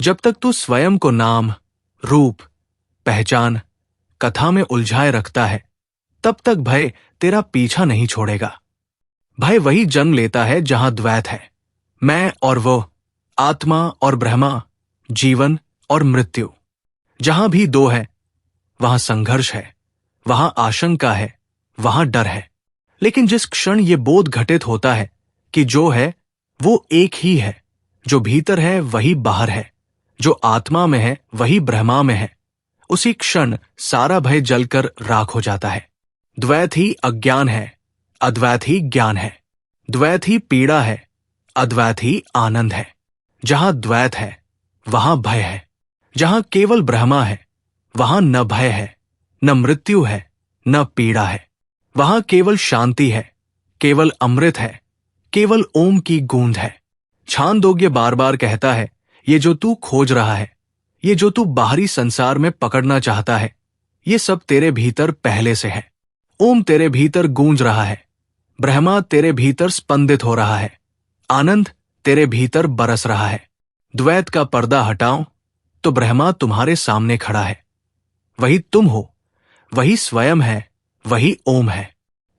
जब तक तू स्वयं को नाम, रूप, पहचान, कथा में उलझाए रखता है तब तक भय तेरा पीछा नहीं छोड़ेगा। भय वही जन्म लेता है जहां द्वैत है, मैं और वो, आत्मा और ब्रह्मा, जीवन और मृत्यु। जहां भी दो है वहां संघर्ष है, वहां आशंका है, वहां डर है। लेकिन जिस क्षण ये बोध घटित होता है कि जो है वो एक ही है, जो भीतर है वही बाहर है, जो आत्मा में है वही ब्रह्मा में है, उसी क्षण सारा भय जलकर राख हो जाता है। द्वैत ही अज्ञान है, अद्वैत ही ज्ञान है। द्वैत ही पीड़ा है, अद्वैत ही आनंद है। जहां द्वैत है वहां भय है। जहां केवल ब्रह्मा है वहां न भय है, न मृत्यु है, न पीड़ा है। वहां केवल शांति है, केवल अमृत है, केवल ओम की गूंज है। छांदोग्य बार बार कहता है, ये जो तू खोज रहा है, ये जो तू बाहरी संसार में पकड़ना चाहता है, ये सब तेरे भीतर पहले से है। ओम तेरे भीतर गूंज रहा है, ब्रह्मा तेरे भीतर स्पंदित हो रहा है, आनंद तेरे भीतर बरस रहा है। द्वैत का पर्दा हटाओ तो ब्रह्मा तुम्हारे सामने खड़ा है। वही तुम हो, वही स्वयं है, वही ओम है।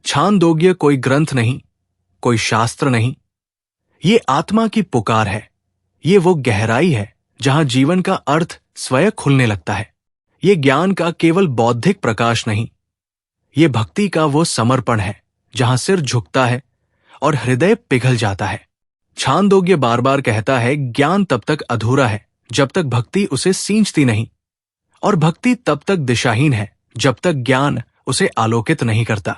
छांदोग्य कोई ग्रंथ नहीं, कोई शास्त्र नहीं, ये आत्मा की पुकार है। ये वो गहराई है जहां जीवन का अर्थ स्वयं खुलने लगता है। ये ज्ञान का केवल बौद्धिक प्रकाश नहीं, ये भक्ति का वो समर्पण है जहां सिर झुकता है और हृदय पिघल जाता है। छांदोग्य बार बार कहता है, ज्ञान तब तक अधूरा है जब तक भक्ति उसे सींचती नहीं, और भक्ति तब तक दिशाहीन है जब तक ज्ञान उसे आलोकित नहीं करता।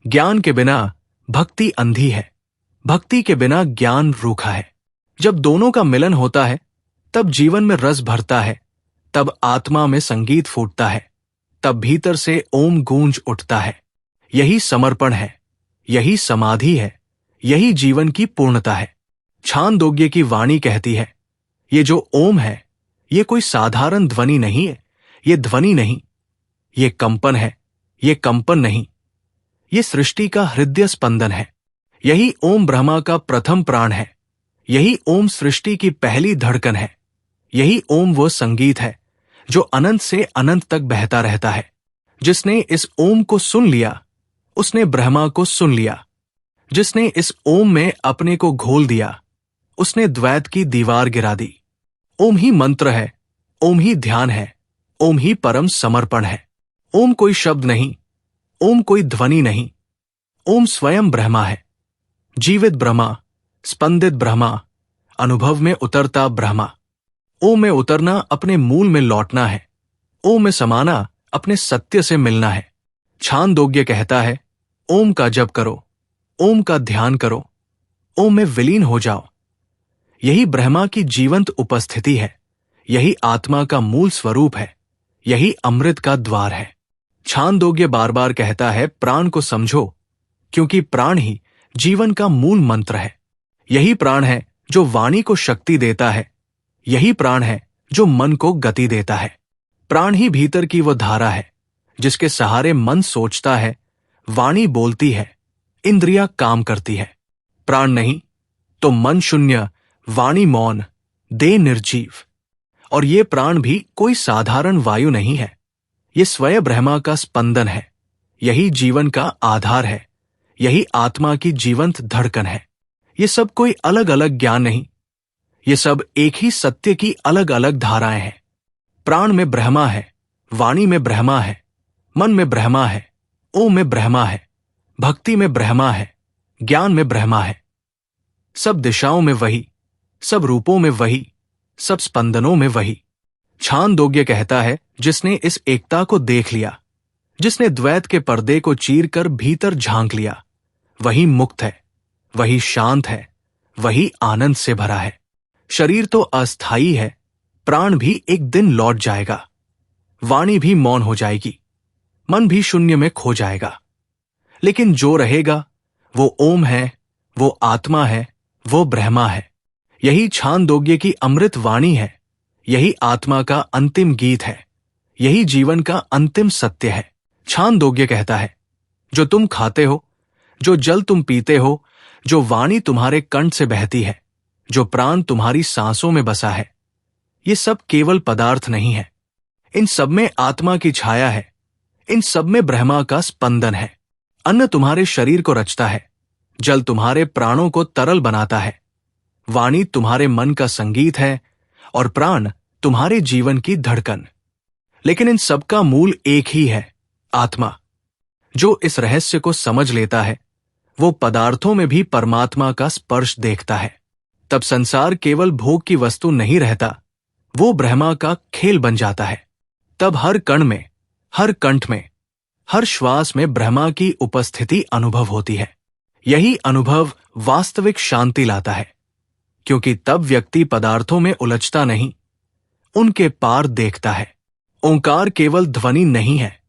ज्ञान के बिना भक्ति अंधी है, भक्ति के बिना ज्ञान रूखा है। जब दोनों का मिलन होता है तब जीवन में रस भरता है, तब आत्मा में संगीत फूटता है, तब भीतर से ओम गूंज उठता है। यही समर्पण है, यही समाधि है, यही जीवन की पूर्णता है। छांदोग्य की वाणी कहती है, ये जो ओम है ये कोई साधारण ध्वनि नहीं है, ये ध्वनि नहीं, ये कंपन है, ये कंपन नहीं, ये सृष्टि का हृदय स्पंदन है। यही ओम ब्रह्मा का प्रथम प्राण है, यही ओम सृष्टि की पहली धड़कन है। यही ओम वो संगीत है जो अनंत से अनंत तक बहता रहता है। जिसने इस ओम को सुन लिया उसने ब्रह्मा को सुन लिया। जिसने इस ओम में अपने को घोल दिया उसने द्वैत की दीवार गिरा दी। ओम ही मंत्र है, ओम ही ध्यान है, ओम ही परम समर्पण है। ओम कोई शब्द नहीं, ओम कोई ध्वनि नहीं, ओम स्वयं ब्रह्मा है। जीवित ब्रह्मा, स्पंदित ब्रह्मा, अनुभव में उतरता ब्रह्मा। ओम में उतरना अपने मूल में लौटना है, ओम में समाना अपने सत्य से मिलना है। छांदोग्य कहता है, ओम का जप करो, ओम का ध्यान करो, ओम में विलीन हो जाओ। यही ब्रह्मा की जीवंत उपस्थिति है, यही आत्मा का मूल स्वरूप है, यही अमृत का द्वार है। छांदोग्य बार बार कहता है, प्राण को समझो, क्योंकि प्राण ही जीवन का मूल मंत्र है। यही प्राण है जो वाणी को शक्ति देता है, यही प्राण है जो मन को गति देता है। प्राण ही भीतर की वो धारा है जिसके सहारे मन सोचता है, वाणी बोलती है, इंद्रियां काम करती है। प्राण नहीं तो मन शून्य, वाणी मौन, देह निर्जीव। और ये प्राण भी कोई साधारण वायु नहीं है, ये स्वयं ब्रह्मा का स्पंदन है, यही जीवन का आधार है, यही आत्मा की जीवंत धड़कन है। ये सब कोई अलग अलग ज्ञान नहीं, ये सब एक ही सत्य की अलग अलग धाराएं हैं। प्राण में ब्रह्मा है, वाणी में ब्रह्मा है, मन में ब्रह्मा है, ओम में ब्रह्मा है, भक्ति में ब्रह्मा है, ज्ञान में ब्रह्मा है। सब दिशाओं में वही, सब रूपों में वही, सब स्पंदनों में वही। छांदोग्य कहता है, जिसने इस एकता को देख लिया, जिसने द्वैत के पर्दे को चीरकर भीतर झांक लिया, वही मुक्त है, वही शांत है, वही आनंद से भरा है। शरीर तो अस्थायी है, प्राण भी एक दिन लौट जाएगा, वाणी भी मौन हो जाएगी, मन भी शून्य में खो जाएगा। लेकिन जो रहेगा वो ओम है, वो आत्मा है, वो ब्रह्मा है। यही छांदोग्य की अमृत वाणी है, यही आत्मा का अंतिम गीत है, यही जीवन का अंतिम सत्य है। छांदोग्य कहता है, जो तुम खाते हो, जो जल तुम पीते हो, जो वाणी तुम्हारे कंठ से बहती है, जो प्राण तुम्हारी सांसों में बसा है, ये सब केवल पदार्थ नहीं है। इन सब में आत्मा की छाया है, इन सब में ब्रह्मा का स्पंदन है। अन्न तुम्हारे शरीर को रचता है, जल तुम्हारे प्राणों को तरल बनाता है, वाणी तुम्हारे मन का संगीत है और प्राण तुम्हारे जीवन की धड़कन। लेकिन इन सबका मूल एक ही है, आत्मा। जो इस रहस्य को समझ लेता है वो पदार्थों में भी परमात्मा का स्पर्श देखता है। तब संसार केवल भोग की वस्तु नहीं रहता, वो ब्रह्मा का खेल बन जाता है। तब हर कण में, हर कंठ में, हर श्वास में ब्रह्मा की उपस्थिति अनुभव होती है। यही अनुभव वास्तविक शांति लाता है, क्योंकि तब व्यक्ति पदार्थों में उलझता नहीं, उनके पार देखता है। ओंकार केवल ध्वनि नहीं है,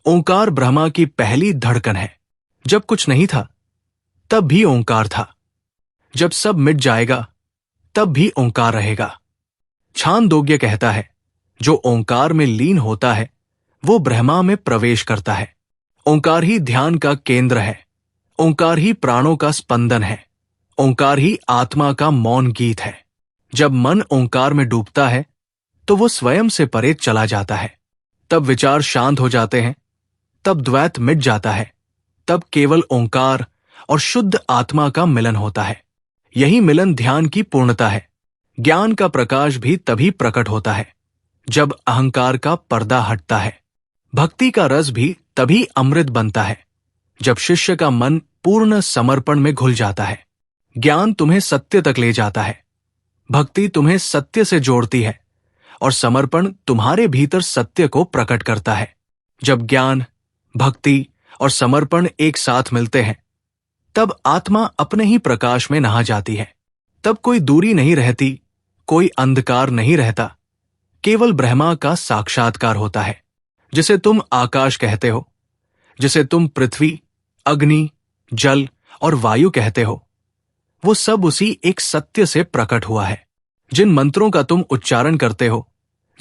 ओंकार ब्रह्मा की पहली धड़कन है। जब कुछ नहीं था तब भी ओंकार था, जब सब मिट जाएगा तब भी ओंकार रहेगा। छांदोग्य कहता है, जो ओंकार में लीन होता है वो ब्रह्मा में प्रवेश करता है। ओंकार ही ध्यान का केंद्र है, ओंकार ही प्राणों का स्पंदन है, ओंकार ही आत्मा का मौन गीत है। जब मन ओंकार में डूबता है तो वो स्वयं से परे चला जाता है। तब विचार शांत हो जाते हैं, तब द्वैत मिट जाता है, तब केवल ओंकार और शुद्ध आत्मा का मिलन होता है। यही मिलन ध्यान की पूर्णता है। ज्ञान का प्रकाश भी तभी प्रकट होता है जब अहंकार का पर्दा हटता है। भक्ति का रस भी तभी अमृत बनता है जब शिष्य का मन पूर्ण समर्पण में घुल जाता है। ज्ञान तुम्हें सत्य तक ले जाता है, भक्ति तुम्हें सत्य से जोड़ती है और समर्पण तुम्हारे भीतर सत्य को प्रकट करता है। जब ज्ञान, भक्ति और समर्पण एक साथ मिलते हैं तब आत्मा अपने ही प्रकाश में नहा जाती है। तब कोई दूरी नहीं रहती, कोई अंधकार नहीं रहता, केवल ब्रह्मा का साक्षात्कार होता है। जिसे तुम आकाश कहते हो, जिसे तुम पृथ्वी, अग्नि, जल और वायु कहते हो, वो सब उसी एक सत्य से प्रकट हुआ है। जिन मंत्रों का तुम उच्चारण करते हो,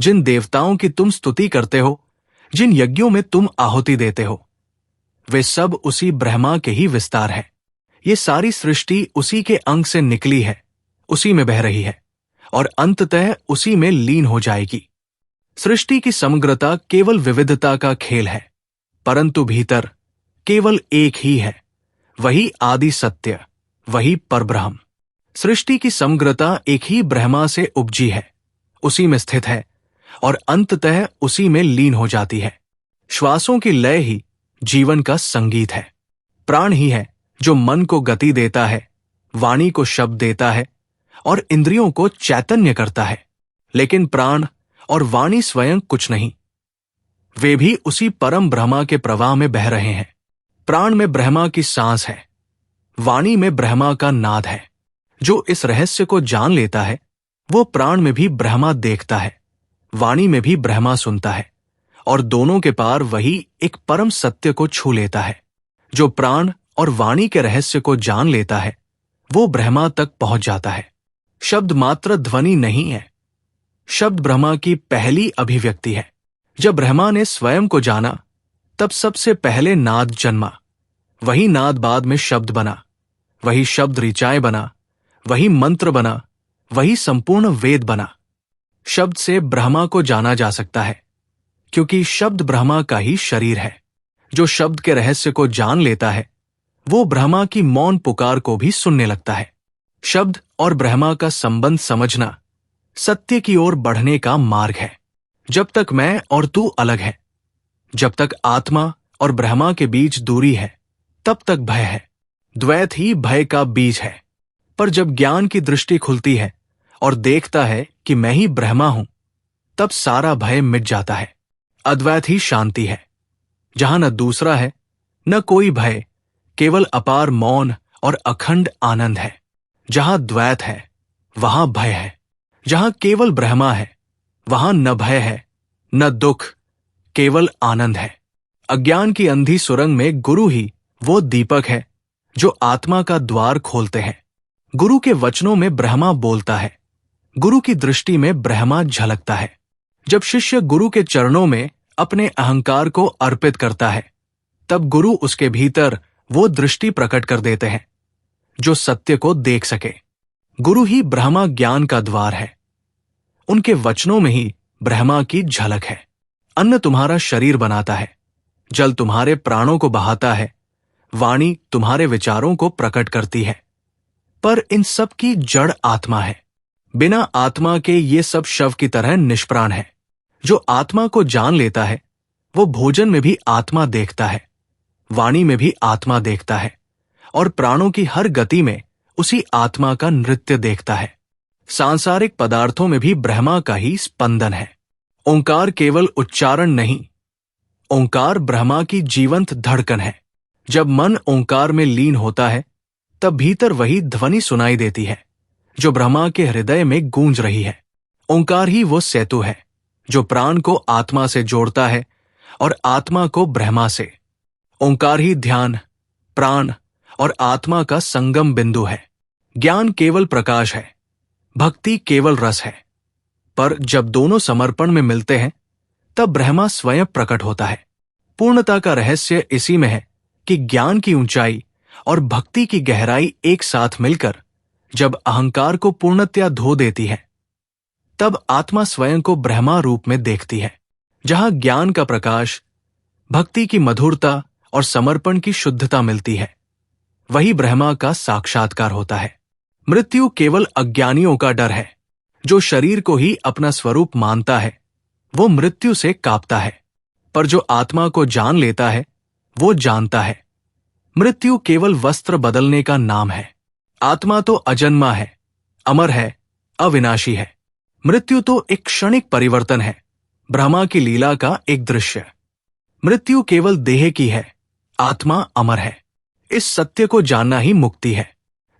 जिन देवताओं की तुम स्तुति करते हो, जिन यज्ञों में तुम आहुति देते हो, वे सब उसी ब्रह्मा के ही विस्तार है। ये सारी सृष्टि उसी के अंग से निकली है, उसी में बह रही है और अंततः उसी में लीन हो जाएगी। सृष्टि की समग्रता केवल विविधता का खेल है, परंतु भीतर केवल एक ही है, वही आदि सत्य, वही परब्रह्म। सृष्टि की समग्रता एक ही ब्रह्मा से उपजी है, उसी में स्थित है और अंततः उसी में लीन हो जाती है। श्वासों की लय ही जीवन का संगीत है। प्राण ही है जो मन को गति देता है, वाणी को शब्द देता है और इंद्रियों को चैतन्य करता है। लेकिन प्राण और वाणी स्वयं कुछ नहीं, वे भी उसी परम ब्रह्मा के प्रवाह में बह रहे हैं। प्राण में ब्रह्मा की सांस है, वाणी में ब्रह्मा का नाद है। जो इस रहस्य को जान लेता है वो प्राण में भी ब्रह्मा देखता है, वाणी में भी ब्रह्मा सुनता है और दोनों के पार वही एक परम सत्य को छू लेता है। जो प्राण और वाणी के रहस्य को जान लेता है वो ब्रह्मा तक पहुंच जाता है। शब्द मात्र ध्वनि नहीं है, शब्द ब्रह्मा की पहली अभिव्यक्ति है। जब ब्रह्मा ने स्वयं को जाना तब सबसे पहले नाद जन्मा, वही नाद बाद में शब्द बना, वही शब्द ऋचाएं बना, वही मंत्र बना, वही संपूर्ण वेद बना। शब्द से ब्रह्मा को जाना जा सकता है क्योंकि शब्द ब्रह्मा का ही शरीर है। जो शब्द के रहस्य को जान लेता है वो ब्रह्मा की मौन पुकार को भी सुनने लगता है। शब्द और ब्रह्मा का संबंध समझना सत्य की ओर बढ़ने का मार्ग है। जब तक मैं और तू अलग है, जब तक आत्मा और ब्रह्मा के बीच दूरी है, तब तक भय है। द्वैत ही भय का बीज है। पर जब ज्ञान की दृष्टि खुलती है और देखता है कि मैं ही ब्रह्मा हूं, तब सारा भय मिट जाता है। अद्वैत ही शांति है, जहां न दूसरा है न कोई भय, केवल अपार मौन और अखंड आनंद है। जहां द्वैत है वहां भय है, जहां केवल ब्रह्मा है वहां न भय है न दुख, केवल आनंद है। अज्ञान की अंधी सुरंग में गुरु ही वो दीपक है जो आत्मा का द्वार खोलते हैं। गुरु के वचनों में ब्रह्मा बोलता है, गुरु की दृष्टि में ब्रह्मा झलकता है। जब शिष्य गुरु के चरणों में अपने अहंकार को अर्पित करता है तब गुरु उसके भीतर वो दृष्टि प्रकट कर देते हैं जो सत्य को देख सके। गुरु ही ब्रह्मा ज्ञान का द्वार है, उनके वचनों में ही ब्रह्मा की झलक है। अन्न तुम्हारा शरीर बनाता है, जल तुम्हारे प्राणों को बहाता है, वाणी तुम्हारे विचारों को प्रकट करती है। पर इन सब की जड़ आत्मा है। बिना आत्मा के ये सब शव की तरह निष्प्राण है। जो आत्मा को जान लेता है वो भोजन में भी आत्मा देखता है, वाणी में भी आत्मा देखता है, और प्राणों की हर गति में उसी आत्मा का नृत्य देखता है। सांसारिक पदार्थों में भी ब्रह्मा का ही स्पंदन है। ओंकार केवल उच्चारण नहीं, ओंकार ब्रह्मा की जीवंत धड़कन है। जब मन ओंकार में लीन होता है तब भीतर वही ध्वनि सुनाई देती है जो ब्रह्मा के हृदय में गूंज रही है। ओंकार ही वो सेतु है जो प्राण को आत्मा से जोड़ता है और आत्मा को ब्रह्मा से। ओंकार ही ध्यान, प्राण और आत्मा का संगम बिंदु है। ज्ञान केवल प्रकाश है, भक्ति केवल रस है, पर जब दोनों समर्पण में मिलते हैं तब ब्रह्मा स्वयं प्रकट होता है। पूर्णता का रहस्य इसी में है कि ज्ञान की ऊंचाई और भक्ति की गहराई एक साथ मिलकर जब अहंकार को पूर्णतया धो देती है तब आत्मा स्वयं को ब्रह्मा रूप में देखती है। जहां ज्ञान का प्रकाश, भक्ति की मधुरता और समर्पण की शुद्धता मिलती है, वही ब्रह्मा का साक्षात्कार होता है। मृत्यु केवल अज्ञानियों का डर है। जो शरीर को ही अपना स्वरूप मानता है वो मृत्यु से कांपता है, पर जो आत्मा को जान लेता है वो जानता है मृत्यु केवल वस्त्र बदलने का नाम है। आत्मा तो अजन्मा है, अमर है, अविनाशी है। मृत्यु तो एक क्षणिक परिवर्तन है, ब्रह्मा की लीला का एक दृश्य। मृत्यु केवल देह की है, आत्मा अमर है। इस सत्य को जानना ही मुक्ति है।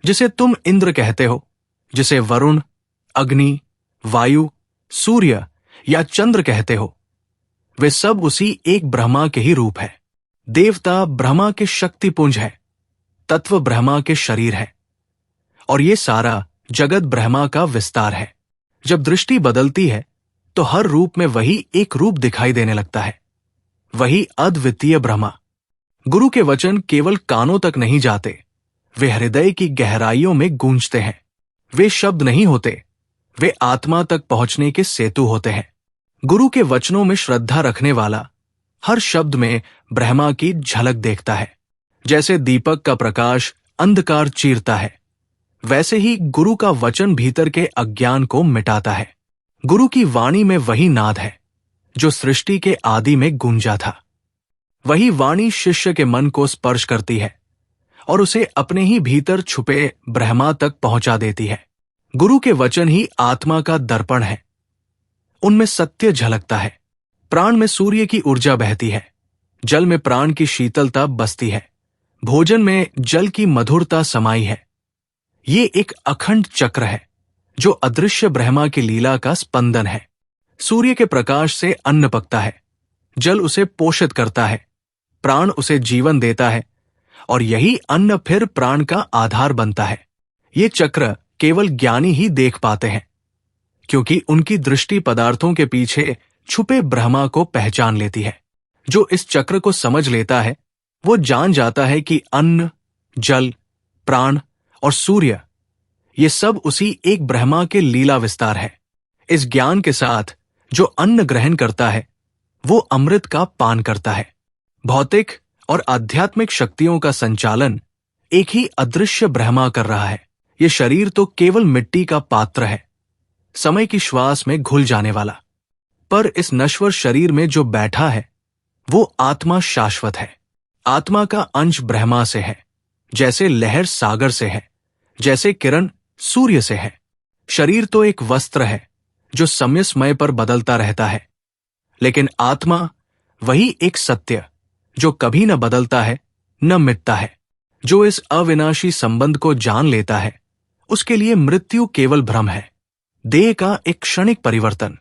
जिसे तुम इंद्र कहते हो, जिसे वरुण, अग्नि, वायु, सूर्य या चंद्र कहते हो, वे सब उसी एक ब्रह्मा के ही रूप है। देवता ब्रह्मा के शक्तिपुंज है, तत्व ब्रह्मा के शरीर है, और ये सारा जगत ब्रह्मा का विस्तार है। जब दृष्टि बदलती है तो हर रूप में वही एक रूप दिखाई देने लगता है, वही अद्वितीय ब्रह्मा। गुरु के वचन केवल कानों तक नहीं जाते, वे हृदय की गहराइयों में गूंजते हैं। वे शब्द नहीं होते, वे आत्मा तक पहुंचने के सेतु होते हैं। गुरु के वचनों में श्रद्धा रखने वाला हर शब्द में ब्रह्मा की झलक देखता है। जैसे दीपक का प्रकाश अंधकार चीरता है, वैसे ही गुरु का वचन भीतर के अज्ञान को मिटाता है। गुरु की वाणी में वही नाद है जो सृष्टि के आदि में गूंजा था। वही वाणी शिष्य के मन को स्पर्श करती है और उसे अपने ही भीतर छुपे ब्रह्मा तक पहुंचा देती है। गुरु के वचन ही आत्मा का दर्पण है, उनमें सत्य झलकता है। प्राण में सूर्य की ऊर्जा बहती है, जल में प्राण की शीतलता बसती है, भोजन में जल की मधुरता समाई है। ये एक अखंड चक्र है जो अदृश्य ब्रह्मा की लीला का स्पंदन है। सूर्य के प्रकाश से अन्न पकता है, जल उसे पोषित करता है, प्राण उसे जीवन देता है, और यही अन्न फिर प्राण का आधार बनता है। ये चक्र केवल ज्ञानी ही देख पाते हैं, क्योंकि उनकी दृष्टि पदार्थों के पीछे छुपे ब्रह्मा को पहचान लेती है। जो इस चक्र को समझ लेता है वो जान जाता है कि अन्न, जल, प्राण और सूर्य ये सब उसी एक ब्रह्मा के लीला विस्तार है। इस ज्ञान के साथ जो अन्न ग्रहण करता है वो अमृत का पान करता है। भौतिक और आध्यात्मिक शक्तियों का संचालन एक ही अदृश्य ब्रह्मा कर रहा है। ये शरीर तो केवल मिट्टी का पात्र है, समय की श्वास में घुल जाने वाला। पर इस नश्वर शरीर में जो बैठा है वो आत्मा शाश्वत है। आत्मा का अंश ब्रह्मा से है, जैसे लहर सागर से है, जैसे किरण सूर्य से है। शरीर तो एक वस्त्र है जो समय समय पर बदलता रहता है, लेकिन आत्मा वही एक सत्य जो कभी न बदलता है न मिटता है। जो इस अविनाशी संबंध को जान लेता है उसके लिए मृत्यु केवल भ्रम है, देह का एक क्षणिक परिवर्तन।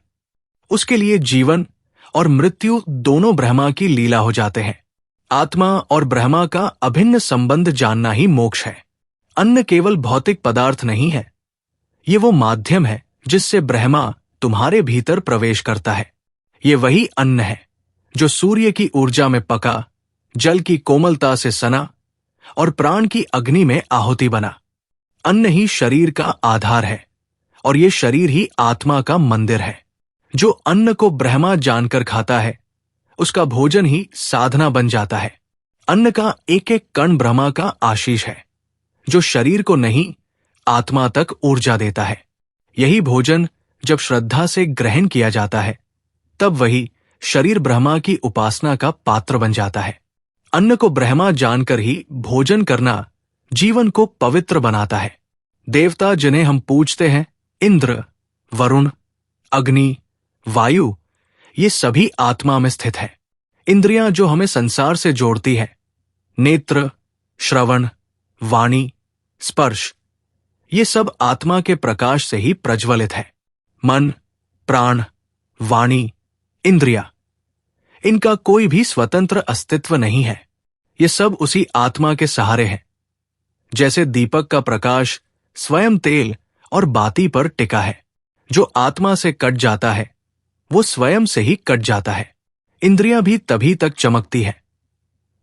उसके लिए जीवन और मृत्यु दोनों ब्रह्मा की लीला हो जाते हैं। आत्मा और ब्रह्मा का अभिन्न संबंध जानना ही मोक्ष है। अन्न केवल भौतिक पदार्थ नहीं है, ये वो माध्यम है जिससे ब्रह्मा तुम्हारे भीतर प्रवेश करता है। ये वही अन्न है जो सूर्य की ऊर्जा में पका, जल की कोमलता से सना और प्राण की अग्नि में आहुति बना। अन्न ही शरीर का आधार है और ये शरीर ही आत्मा का मंदिर है। जो अन्न को ब्रह्मा जानकर खाता है उसका भोजन ही साधना बन जाता है। अन्न का एक एक कण ब्रह्मा का आशीष है, जो शरीर को नहीं आत्मा तक ऊर्जा देता है। यही भोजन जब श्रद्धा से ग्रहण किया जाता है, तब वही शरीर ब्रह्मा की उपासना का पात्र बन जाता है। अन्न को ब्रह्मा जानकर ही भोजन करना जीवन को पवित्र बनाता है। देवता जिन्हें हम पूजते हैं, इंद्र, वरुण, अग्नि, वायु, ये सभी आत्मा में स्थित है। इंद्रियां जो हमें संसार से जोड़ती है, नेत्र, श्रवण, वाणी, स्पर्श, ये सब आत्मा के प्रकाश से ही प्रज्वलित है। मन, प्राण, वाणी, इंद्रिया, इनका कोई भी स्वतंत्र अस्तित्व नहीं है। ये सब उसी आत्मा के सहारे हैं। जैसे दीपक का प्रकाश स्वयं तेल और बाती पर टिका है। जो आत्मा से कट जाता है, वो स्वयं से ही कट जाता है। इंद्रियां भी तभी तक चमकती है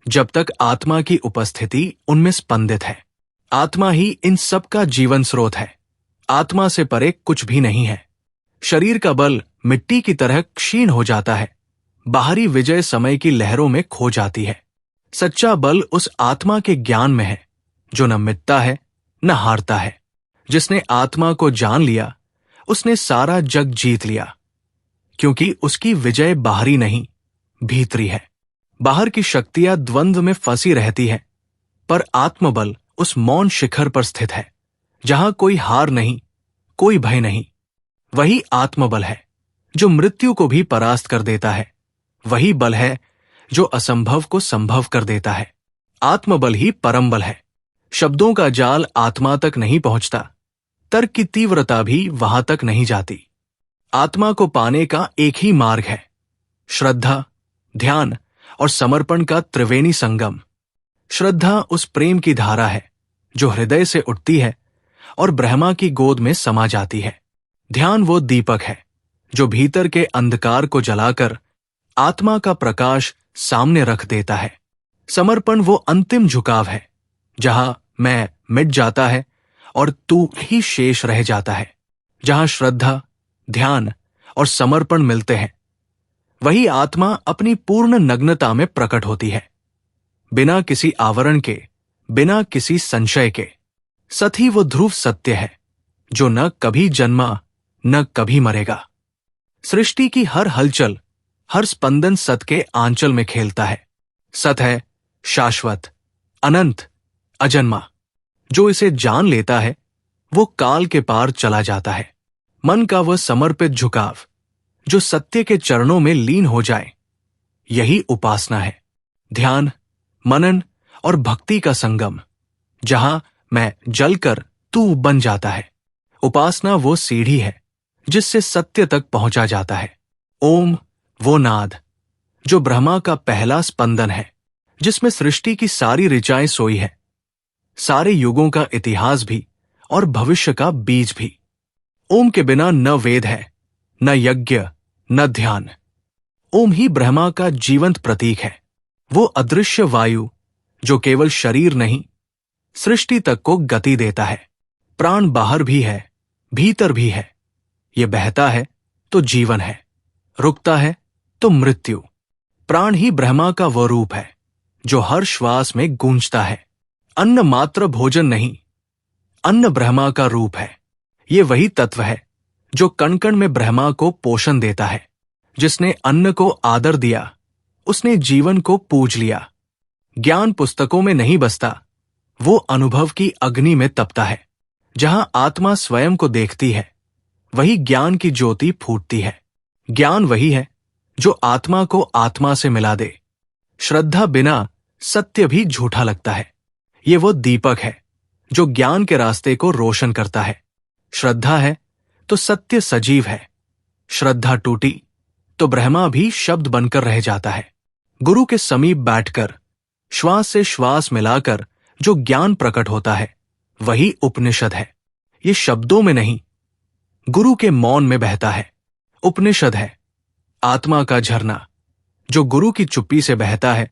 जब तक आत्मा की उपस्थिति उनमें स्पंदित है। आत्मा ही इन सब का जीवन स्रोत है। आत्मा से परे कुछ भी नहीं है। शरीर का बल मिट्टी की तरह क्षीण हो जाता है। बाहरी विजय समय की लहरों में खो जाती है। सच्चा बल उस आत्मा के ज्ञान में है, जो न मिटता है न हारता है। जिसने आत्मा को जान लिया, उसने सारा जग जीत लिया, क्योंकि उसकी विजय बाहरी नहीं, भीतरी है। बाहर की शक्तियां द्वंद्व में फंसी रहती है, पर आत्मबल उस मौन शिखर पर स्थित है, जहां कोई हार नहीं, कोई भय नहीं। वही आत्मबल है जो मृत्यु को भी परास्त कर देता है। वही बल है जो असंभव को संभव कर देता है। आत्मबल ही परम बल है। शब्दों का जाल आत्मा तक नहीं पहुंचता, तर्क की तीव्रता भी वहां तक नहीं जाती। आत्मा को पाने का एक ही मार्ग है, श्रद्धा, ध्यान और समर्पण का त्रिवेणी संगम। श्रद्धा उस प्रेम की धारा है जो हृदय से उठती है और ब्रह्मा की गोद में समा जाती है। ध्यान वो दीपक है जो भीतर के अंधकार को जलाकर आत्मा का प्रकाश सामने रख देता है। समर्पण वो अंतिम झुकाव है जहां मैं मिट जाता है और तू ही शेष रह जाता है। जहां श्रद्धा, ध्यान और समर्पण मिलते हैं, वही आत्मा अपनी पूर्ण नग्नता में प्रकट होती है, बिना किसी आवरण के, बिना किसी संशय के। सत ही वो ध्रुव सत्य है जो न कभी जन्मा न कभी मरेगा। सृष्टि की हर हलचल, हर स्पंदन सत के आंचल में खेलता है। सत है शाश्वत, अनंत, अजन्मा। जो इसे जान लेता है, वो काल के पार चला जाता है। मन का वह समर्पित झुकाव जो सत्य के चरणों में लीन हो जाए, यही उपासना है। ध्यान, मनन और भक्ति का संगम, जहां मैं जलकर तू बन जाता है। उपासना वो सीढ़ी है जिससे सत्य तक पहुंचा जाता है। ओम वो नाद जो ब्रह्मा का पहला स्पंदन है, जिसमें सृष्टि की सारी ऋचाएं सोई है, सारे युगों का इतिहास भी और भविष्य का बीज भी। ओम के बिना न वेद है, न यज्ञ, न ध्यान। ओम ही ब्रह्मा का जीवंत प्रतीक है। वो अदृश्य वायु जो केवल शरीर नहीं, सृष्टि तक को गति देता है। प्राण बाहर भी है, भीतर भी है। ये बहता है तो जीवन है, रुकता है तो मृत्यु। प्राण ही ब्रह्मा का वो रूप है जो हर श्वास में गूंजता है। अन्न मात्र भोजन नहीं, अन्न ब्रह्मा का रूप है। ये वही तत्व है जो कण कण में ब्रह्मा को पोषण देता है। जिसने अन्न को आदर दिया, उसने जीवन को पूज लिया। ज्ञान पुस्तकों में नहीं बसता, वो अनुभव की अग्नि में तपता है। जहां आत्मा स्वयं को देखती है, वही ज्ञान की ज्योति फूटती है। ज्ञान वही है जो आत्मा को आत्मा से मिला दे। श्रद्धा बिना सत्य भी झूठा लगता है। ये वो दीपक है जो ज्ञान के रास्ते को रोशन करता है। श्रद्धा है तो सत्य सजीव है। श्रद्धा टूटी तो ब्रह्मा भी शब्द बनकर रह जाता है। गुरु के समीप बैठकर, श्वास से श्वास मिलाकर जो ज्ञान प्रकट होता है, वही उपनिषद है। ये शब्दों में नहीं, गुरु के मौन में बहता है। उपनिषद है आत्मा का झरना जो गुरु की चुप्पी से बहता है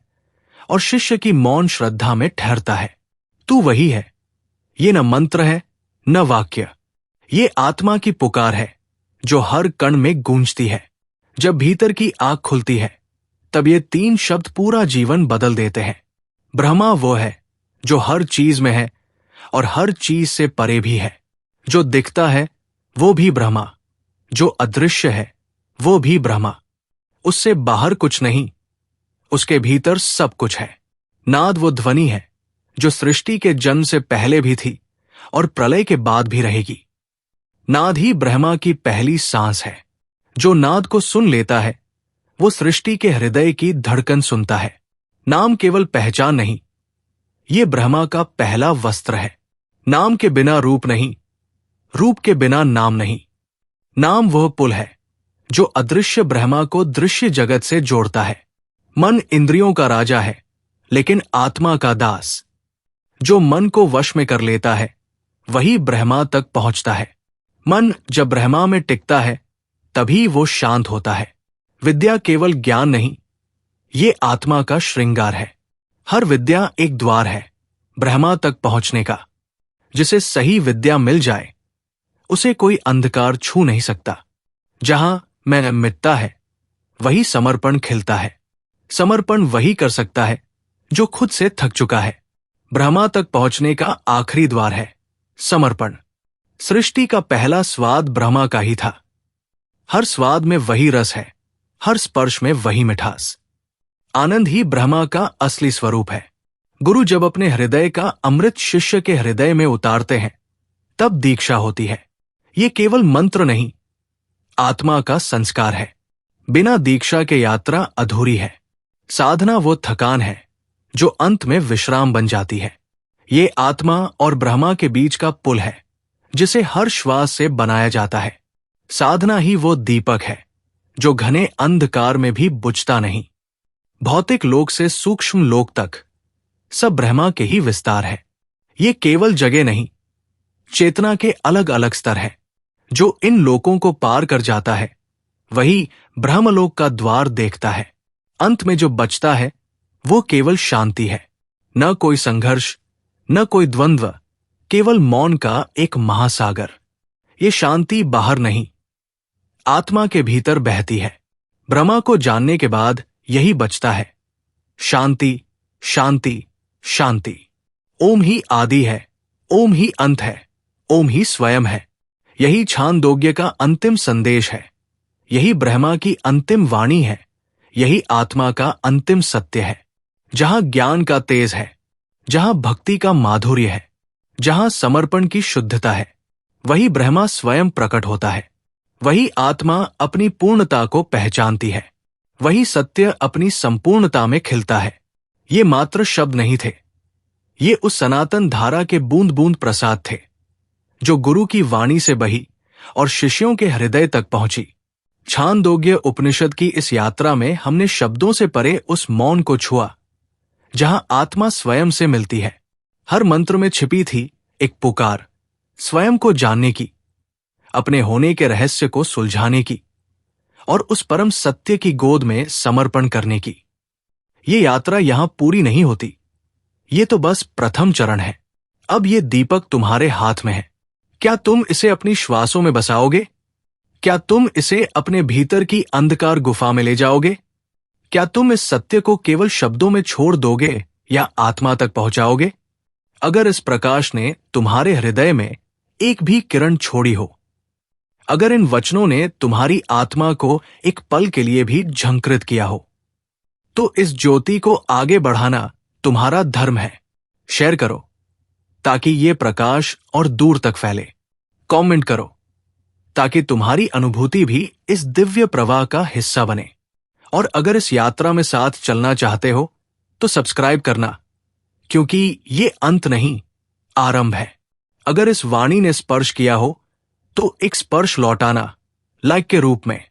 और शिष्य की मौन श्रद्धा में ठहरता है। तू वही है। ये न मंत्र है न वाक्य, ये आत्मा की पुकार है जो हर कण में गूंजती है। जब भीतर की आंख खुलती है, तब ये तीन शब्द पूरा जीवन बदल देते हैं। ब्रह्मा वो है जो हर चीज में है और हर चीज से परे भी है। जो दिखता है वो भी ब्रह्मा, जो अदृश्य है वो भी ब्रह्मा। उससे बाहर कुछ नहीं, उसके भीतर सब कुछ है। नाद वो ध्वनि है जो सृष्टि के जन्म से पहले भी थी और प्रलय के बाद भी रहेगी। नाद ही ब्रह्मा की पहली सांस है। जो नाद को सुन लेता है वो सृष्टि के हृदय की धड़कन सुनता है। नाम केवल पहचान नहीं, ये ब्रह्मा का पहला वस्त्र है। नाम के बिना रूप नहीं, रूप के बिना नाम नहीं। नाम वह पुल है जो अदृश्य ब्रह्मा को दृश्य जगत से जोड़ता है। मन इंद्रियों का राजा है लेकिन आत्मा का दास। जो मन को वश में कर लेता है वही ब्रह्मा तक पहुंचता है। मन जब ब्रह्मा में टिकता है तभी वो शांत होता है। विद्या केवल ज्ञान नहीं, ये आत्मा का श्रृंगार है। हर विद्या एक द्वार है ब्रह्मा तक पहुंचने का। जिसे सही विद्या मिल जाए उसे कोई अंधकार छू नहीं सकता। जहां मैं मिटता है वही समर्पण खिलता है। समर्पण वही कर सकता है जो खुद से थक चुका है। ब्रह्मा तक पहुंचने का आखिरी द्वार है समर्पण। सृष्टि का पहला स्वाद ब्रह्मा का ही था। हर स्वाद में वही रस है, हर स्पर्श में वही मिठास। आनंद ही ब्रह्मा का असली स्वरूप है। गुरु जब अपने हृदय का अमृत शिष्य के हृदय में उतारते हैं तब दीक्षा होती है। ये केवल मंत्र नहीं, आत्मा का संस्कार है। बिना दीक्षा के यात्रा अधूरी है। साधना वो थकान है जो अंत में विश्राम बन जाती है। ये आत्मा और ब्रह्मा के बीच का पुल है जिसे हर श्वास से बनाया जाता है। साधना ही वो दीपक है जो घने अंधकार में भी बुझता नहीं। भौतिक लोक से सूक्ष्म लोक तक सब ब्रह्मा के ही विस्तार है। ये केवल जगह नहीं, चेतना के अलग अलग स्तर है। जो इन लोकों को पार कर जाता है वही ब्रह्मलोक का द्वार देखता है। अंत में जो बचता है वो केवल शांति है। न कोई संघर्ष, न कोई द्वंद्व, केवल मौन का एक महासागर। ये शांति बाहर नहीं, आत्मा के भीतर बहती है। ब्रह्मा को जानने के बाद यही बचता है, शांति, शांति, शांति। ओम ही आदि है, ओम ही अंत है, ओम ही स्वयं है। यही छांदोग्य का अंतिम संदेश है। यही ब्रह्मा की अंतिम वाणी है। यही आत्मा का अंतिम सत्य है। जहां ज्ञान का तेज है, जहां भक्ति का माधुर्य है, जहां समर्पण की शुद्धता है, वही ब्रह्मा स्वयं प्रकट होता है। वही आत्मा अपनी पूर्णता को पहचानती है। वही सत्य अपनी संपूर्णता में खिलता है। ये मात्र शब्द नहीं थे, ये उस सनातन धारा के बूंद बूंद प्रसाद थे जो गुरु की वाणी से बही और शिष्यों के हृदय तक पहुंची। छांदोग्य उपनिषद की इस यात्रा में हमने शब्दों से परे उस मौन को छुआ जहां आत्मा स्वयं से मिलती है। हर मंत्र में छिपी थी एक पुकार, स्वयं को जानने की, अपने होने के रहस्य को सुलझाने की और उस परम सत्य की गोद में समर्पण करने की। ये यात्रा यहां पूरी नहीं होती, ये तो बस प्रथम चरण है। अब ये दीपक तुम्हारे हाथ में है। क्या तुम इसे अपनी श्वासों में बसाओगे? क्या तुम इसे अपने भीतर की अंधकार गुफा में ले जाओगे? क्या तुम इस सत्य को केवल शब्दों में छोड़ दोगे या आत्मा तक पहुंचाओगे? अगर इस प्रकाश ने तुम्हारे हृदय में एक भी किरण छोड़ी हो, अगर इन वचनों ने तुम्हारी आत्मा को एक पल के लिए भी झंकृत किया हो, तो इस ज्योति को आगे बढ़ाना तुम्हारा धर्म है। शेयर करो ताकि ये प्रकाश और दूर तक फैले। कमेंट करो ताकि तुम्हारी अनुभूति भी इस दिव्य प्रवाह का हिस्सा बने। और अगर इस यात्रा में साथ चलना चाहते हो तो सब्सक्राइब करना, क्योंकि ये अंत नहीं, आरंभ है। अगर इस वाणी ने स्पर्श किया हो तो एक स्पर्श लौटाना लाइक के रूप में।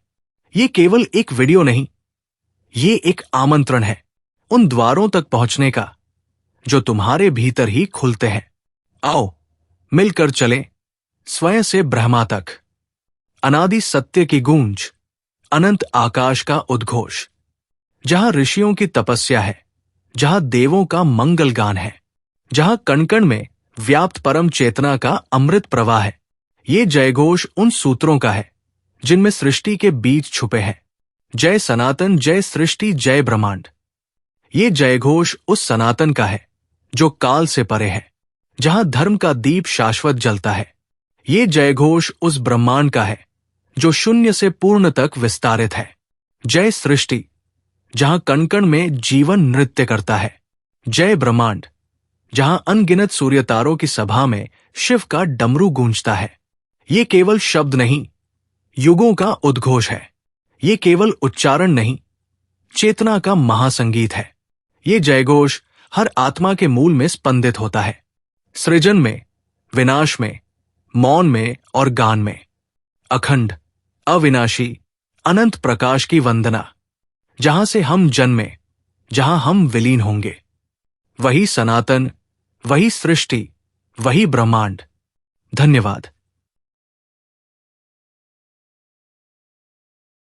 ये केवल एक वीडियो नहीं, ये एक आमंत्रण है उन द्वारों तक पहुंचने का जो तुम्हारे भीतर ही खुलते हैं। आओ मिलकर चलें स्वयं से ब्रह्मा तक। अनादि सत्य की गूंज, अनंत आकाश का उद्घोष। जहां ऋषियों की तपस्या है, जहां देवों का मंगल गान है, जहां कण कण में व्याप्त परम चेतना का अमृत प्रवाह है। ये जयघोष उन सूत्रों का है जिनमें सृष्टि के बीज छुपे हैं, जय सनातन, जय सृष्टि, जय ब्रह्मांड। ये जयघोष उस सनातन का है जो काल से परे है, जहां धर्म का दीप शाश्वत जलता है। ये जयघोष उस ब्रह्मांड का है जो शून्य से पूर्ण तक विस्तारित है। जय सृष्टि, जहां कण कण में जीवन नृत्य करता है। जय ब्रह्मांड, जहां अनगिनत सूर्य तारों की सभा में शिव का डमरू गूंजता है। ये केवल शब्द नहीं, युगों का उद्घोष है। ये केवल उच्चारण नहीं, चेतना का महासंगीत है। ये जयघोष हर आत्मा के मूल में स्पंदित होता है। सृजन में, विनाश में, मौन में और गान में। अखंड, अविनाशी, अनंत प्रकाश की वंदना, जहां से हम जन्मे, जहां हम विलीन होंगे। वही सनातन, वही सृष्टि, वही ब्रह्मांड। धन्यवाद।